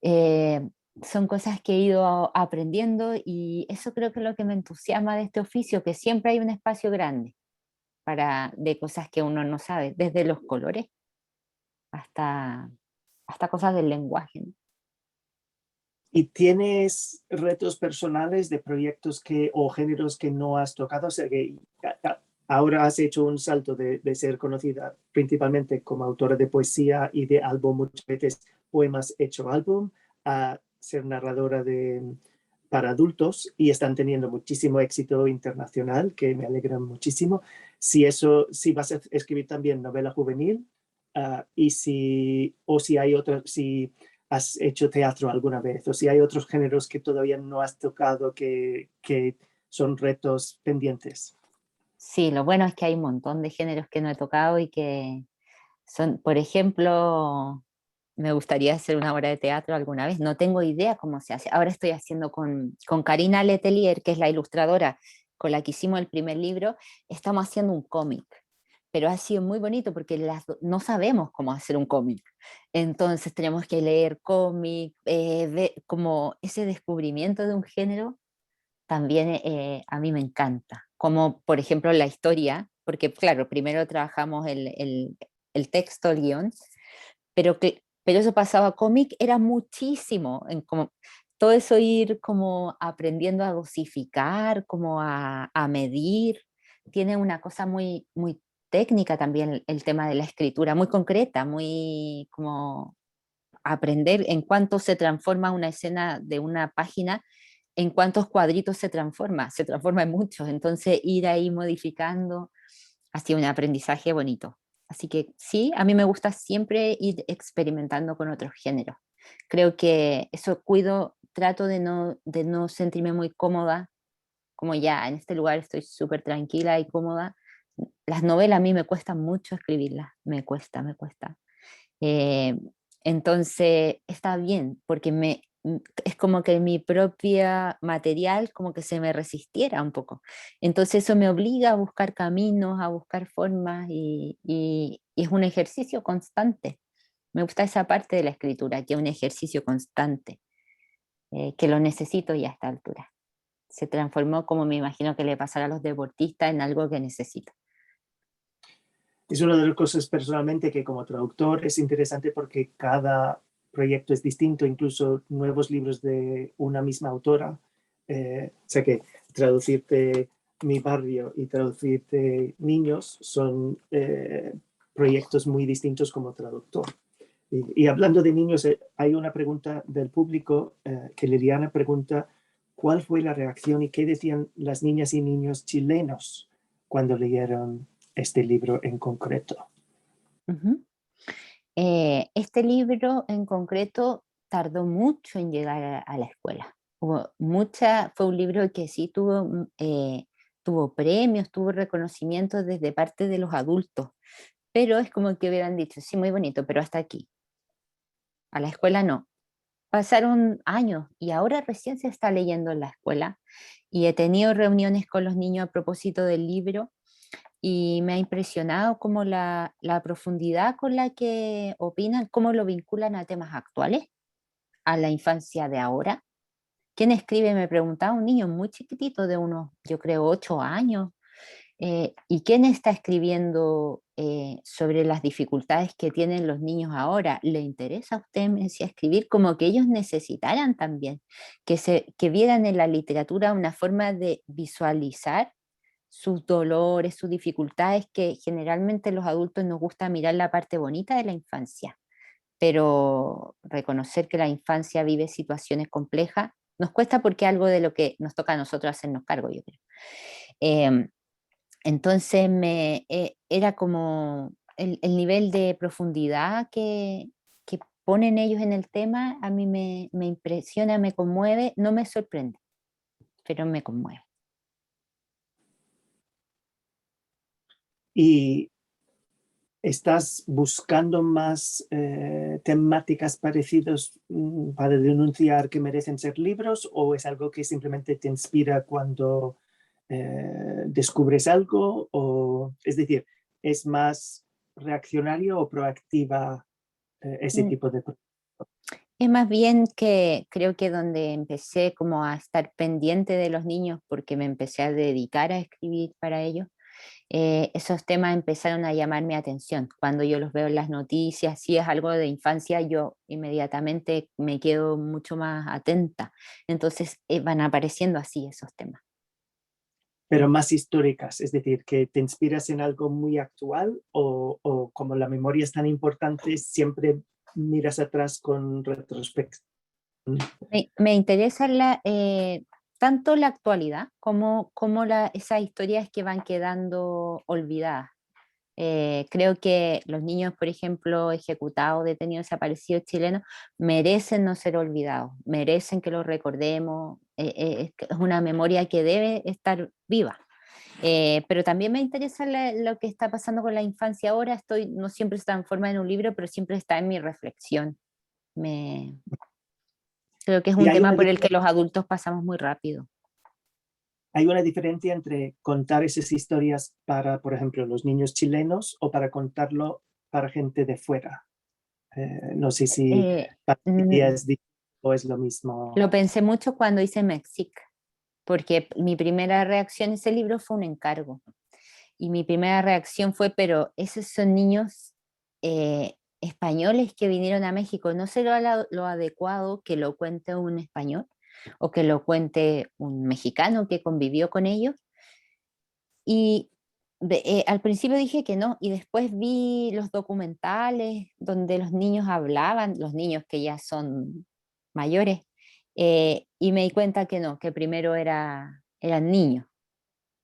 Eh, Son cosas que he ido aprendiendo y eso creo que es lo que me entusiasma de este oficio, que siempre hay un espacio grande de cosas que uno no sabe, desde los colores hasta, hasta cosas del lenguaje, ¿no? ¿Y tienes retos personales de proyectos o géneros que no has tocado? O sea, que ahora has hecho un salto de ser conocida principalmente como autora de poesía y de álbum, muchas veces poemas hecho álbum, a ser narradora para adultos y están teniendo muchísimo éxito internacional, que me alegra muchísimo. Si vas a escribir también novela juvenil, o si hay otros, si has hecho teatro alguna vez, o si hay otros géneros que todavía no has tocado que son retos pendientes. Sí, lo bueno es que hay un montón de géneros que no he tocado y que son, por ejemplo, me gustaría hacer una obra de teatro alguna vez. No tengo idea cómo se hace. Ahora estoy haciendo con Karina Letelier, que es la ilustradora con la que hicimos el primer libro, estamos haciendo un cómic. Pero ha sido muy bonito porque no sabemos cómo hacer un cómic. Entonces tenemos que leer cómic, como ese descubrimiento de un género también a mí me encanta. Como por ejemplo la historia, porque claro, primero trabajamos el texto, el guión, pero eso pasaba a cómic, era muchísimo, como todo eso ir como aprendiendo a dosificar, como a medir, tiene una cosa muy, muy técnica también el tema de la escritura, muy concreta, muy como aprender en cuánto se transforma una escena de una página, en cuántos cuadritos se transforma en muchos, entonces ir ahí modificando ha sido un aprendizaje bonito. Así que sí, a mí me gusta siempre ir experimentando con otros géneros. Creo que eso cuido, trato de no sentirme muy cómoda, como ya en este lugar estoy súper tranquila y cómoda. Las novelas a mí me cuestan mucho escribirlas, me cuesta, me cuesta. Eh, entonces está bien, porque es como que mi propia material como que se me resistiera un poco. Entonces eso me obliga a buscar caminos, a buscar formas y es un ejercicio constante. Me gusta esa parte de la escritura, que es un ejercicio constante, que lo necesito ya a esta altura. Se transformó, como me imagino que le pasará a los deportistas, en algo que necesito. Es una de las cosas personalmente que como traductor es interesante porque cada proyecto es distinto, incluso nuevos libros de una misma autora. O sea que traducirte Mi barrio y traducirte Niños son proyectos muy distintos como traductor. Y hablando de niños, hay una pregunta del público que Liliana pregunta, ¿cuál fue la reacción y qué decían las niñas y niños chilenos cuando leyeron este libro en concreto? Ujú. Este libro en concreto tardó mucho en llegar a la escuela. Fue un libro que sí tuvo premios, tuvo reconocimientos desde parte de los adultos, pero es como que hubieran dicho, sí, muy bonito, pero hasta aquí. A la escuela no. Pasaron años y ahora recién se está leyendo en la escuela y he tenido reuniones con los niños a propósito del libro y me ha impresionado como la profundidad con la que opinan, cómo lo vinculan a temas actuales, a la infancia de ahora. ¿Quién escribe? Me preguntaba un niño muy chiquitito de unos, yo creo, 8 años. ¿Y quién está escribiendo sobre las dificultades que tienen los niños ahora? ¿Le interesa a usted, me decía, escribir como que ellos necesitaran también, que vieran en la literatura una forma de visualizar sus dolores, sus dificultades, que generalmente los adultos nos gusta mirar la parte bonita de la infancia, pero reconocer que la infancia vive situaciones complejas nos cuesta porque es algo de lo que nos toca a nosotros hacernos cargo, yo creo. Entonces era como el nivel de profundidad que ponen ellos en el tema, a mí me impresiona, me conmueve, no me sorprende, pero me conmueve. Y ¿Estás buscando más temáticas parecidas para denunciar que merecen ser libros o es algo que simplemente te inspira cuando descubres algo? O, es decir, ¿es más reaccionario o proactiva ese Mm, tipo de... Es más bien que creo que donde empecé como a estar pendiente de los niños porque me empecé a dedicar a escribir para ellos, esos temas empezaron a llamar mi atención. Cuando yo los veo en las noticias, si es algo de infancia, yo inmediatamente me quedo mucho más atenta. Entonces van apareciendo así esos temas. pero más históricas, es decir, que te inspiras en algo muy actual o como la memoria es tan importante, siempre miras atrás con retrospección. Me interesa tanto la actualidad como esas historias que van quedando olvidadas. Creo que los niños, por ejemplo, ejecutados, detenidos, desaparecidos chilenos, merecen no ser olvidados, merecen que los recordemos. Es una memoria que debe estar viva. Pero también me interesa lo que está pasando con la infancia ahora. No siempre se transforma en un libro, pero siempre está en mi reflexión. Creo que es Y un tema por el que los adultos pasamos muy rápido. hay una diferencia entre contar esas historias para, por ejemplo, los niños chilenos o para contarlo para gente de fuera. No sé si Eh, para ti mm, es distinto o es lo mismo. lo pensé mucho cuando hice Mexic, porque mi primera reacción a ese libro fue un encargo. Y mi primera reacción fue, pero esos son niños españoles que vinieron a México, ¿no será lo adecuado que lo cuente un español o que lo cuente un mexicano que convivió con ellos? Y al principio dije que no, y después vi los documentales donde los niños hablaban, los niños que ya son mayores, y me di cuenta que no, que primero eran niños,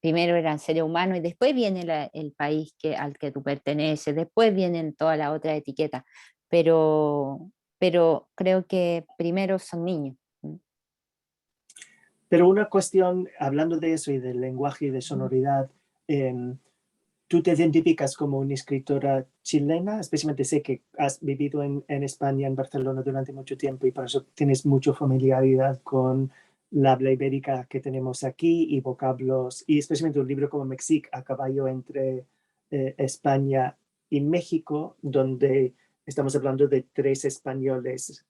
primero eran seres humanos y después viene el país al que tú perteneces, después vienen toda la otra etiqueta, pero creo que primero son niños. Pero una cuestión, hablando de eso y del lenguaje y de sonoridad, ¿tú te identificas como una escritora chilena? Especialmente sé que has vivido en España, en Barcelona durante mucho tiempo y por eso tienes mucha familiaridad con la habla ibérica que tenemos aquí y vocablos, y especialmente un libro como Mexic, a caballo entre España y México, donde estamos hablando de tres españoles,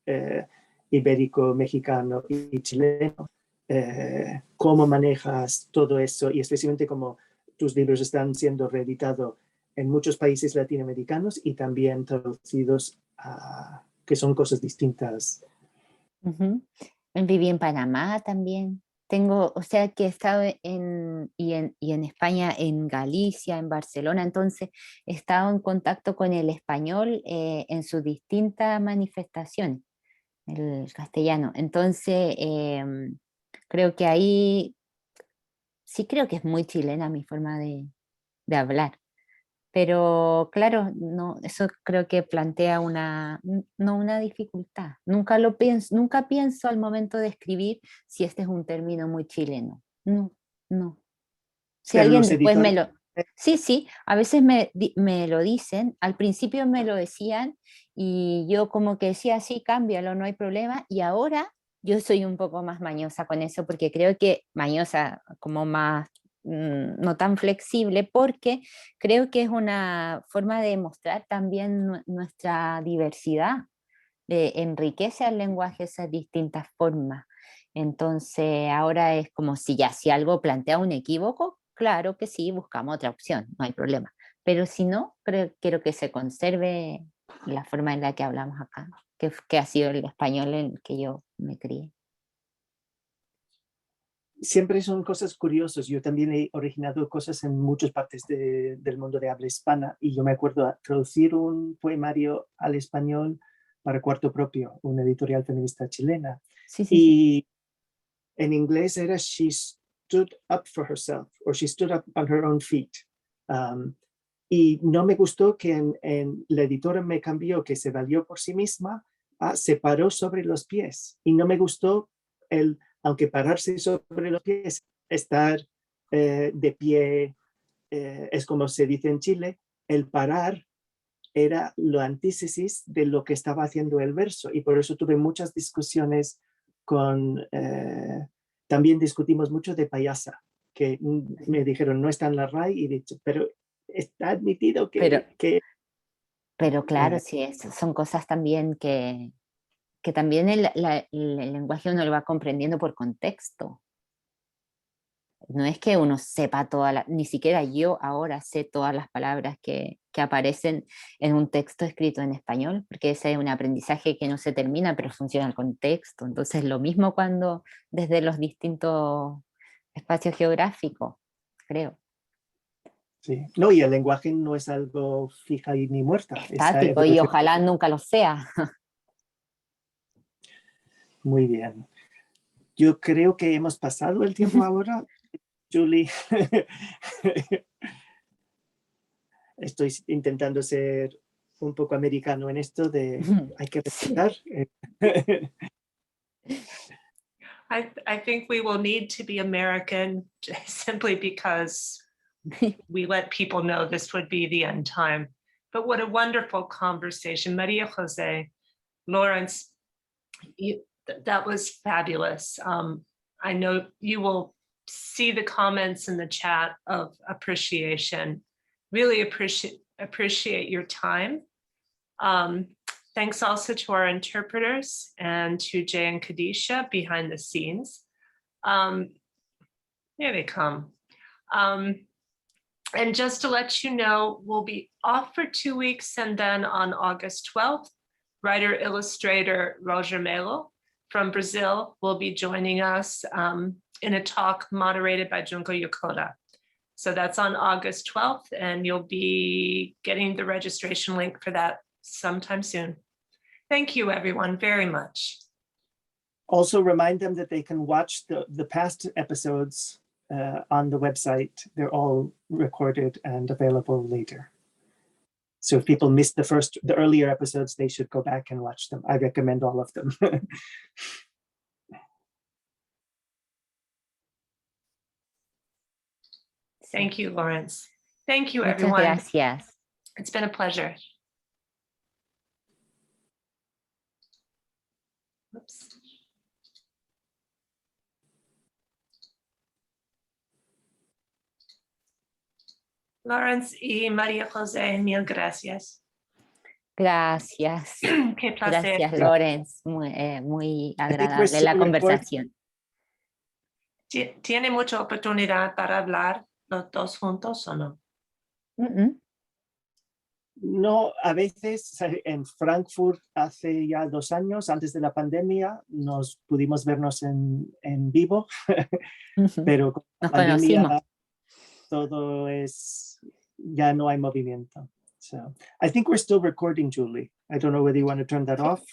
ibérico, mexicano y chileno. ¿Cómo manejas todo eso? Y especialmente como tus libros están siendo reeditados en muchos países latinoamericanos y también traducidos a que son cosas distintas. Ujú. Viví en Panamá también. O sea que he estado y en España, en Galicia, en Barcelona, entonces he estado en contacto con el español en sus distintas manifestaciones, el castellano. Entonces, creo que ahí sí creo que es muy chilena mi forma de hablar. Pero claro, no, eso creo que plantea no una dificultad. Nunca pienso al momento de escribir si este es un término muy chileno. No, no. Si Pero alguien los después editores, Sí, sí, a veces me lo dicen, al principio me lo decían y yo como que decía, sí, cámbialo, no hay problema, y ahora yo soy un poco más mañosa con eso porque creo que mañosa como más, no tan flexible, porque creo que es una forma de mostrar también nuestra diversidad, enriquece el lenguaje esas distintas formas. Entonces, ahora es como si algo plantea un equívoco, claro que sí, buscamos otra opción, no hay problema. Pero si no, quiero que se conserve la forma en la que hablamos acá, que ha sido el español en el que yo me crié. siempre son cosas curiosas. Yo también he originado cosas en muchas partes del mundo de habla hispana y yo me acuerdo a traducir un poemario al español para Cuarto Propio, una editorial feminista chilena. Sí, sí, sí. Y en inglés era She stood up for herself, or she stood up on her own feet. Um, y no me gustó que la editora me cambió que se valió por sí misma, se paró sobre los pies. Y no me gustó aunque pararse sobre los pies, estar de pie, es como se dice en Chile, el parar era lo antítesis de lo que estaba haciendo el verso y por eso tuve muchas discusiones con, también discutimos mucho de payasa, que me dijeron no está en la RAI y he dicho, pero está admitido Pero claro, Eh, sí, son cosas también que también el lenguaje uno lo va comprendiendo por contexto. No es que uno sepa ni siquiera yo ahora sé todas las palabras que aparecen en un texto escrito en español, porque ese es un aprendizaje que no se termina, pero funciona el contexto. Entonces, lo mismo cuando desde los distintos espacios geográficos, creo. sí. No, y el lenguaje no es algo fija y ni muerta. Está Estático, y evolucionando. ojalá nunca lo sea. Muy bien. Yo creo que hemos pasado el tiempo ahora. Julie, estoy intentando ser un poco americano en esto de hay que Sí. respetar. I think we will need to be American simply because we let people know this would be the end time. But what a wonderful conversation. Maria Jose, Lawrence, that was fabulous. I know you will see the comments in the chat of appreciation. Really appreciate your time. Thanks also to our interpreters and to Jay and Kadisha behind the scenes. Here they come. And just to let you know, we'll be off for 2 weeks, and then on August 12th, writer-illustrator Roger Melo from Brazil will be joining us in a talk moderated by Junko Yokota. So that's on August 12th, and you'll be getting the registration link for that sometime soon. Thank you, everyone, very much. Also remind them that they can watch the past episodes on the website. They're all recorded and available later. So if people missed the earlier episodes, they should go back and watch them. I recommend all of them. Thank you, Lawrence. Thank you, Muchas everyone. gracias. It's been a pleasure. Oops. Lawrence y María José, mil gracias. Gracias. Qué placer. Gracias, Lorenz. Muy agradable still la recording. conversación. ¿Tiene mucha oportunidad para hablar los dos juntos o no? No, a veces en Frankfurt hace ya 2 años, antes de la pandemia, nos pudimos vernos en vivo, pero con la Nos pandemia conocimos. todo ya no hay movimiento. So I think we're still recording, Julie. I don't know whether you want to turn that off.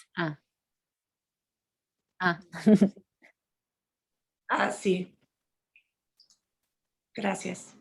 Sí. Gracias.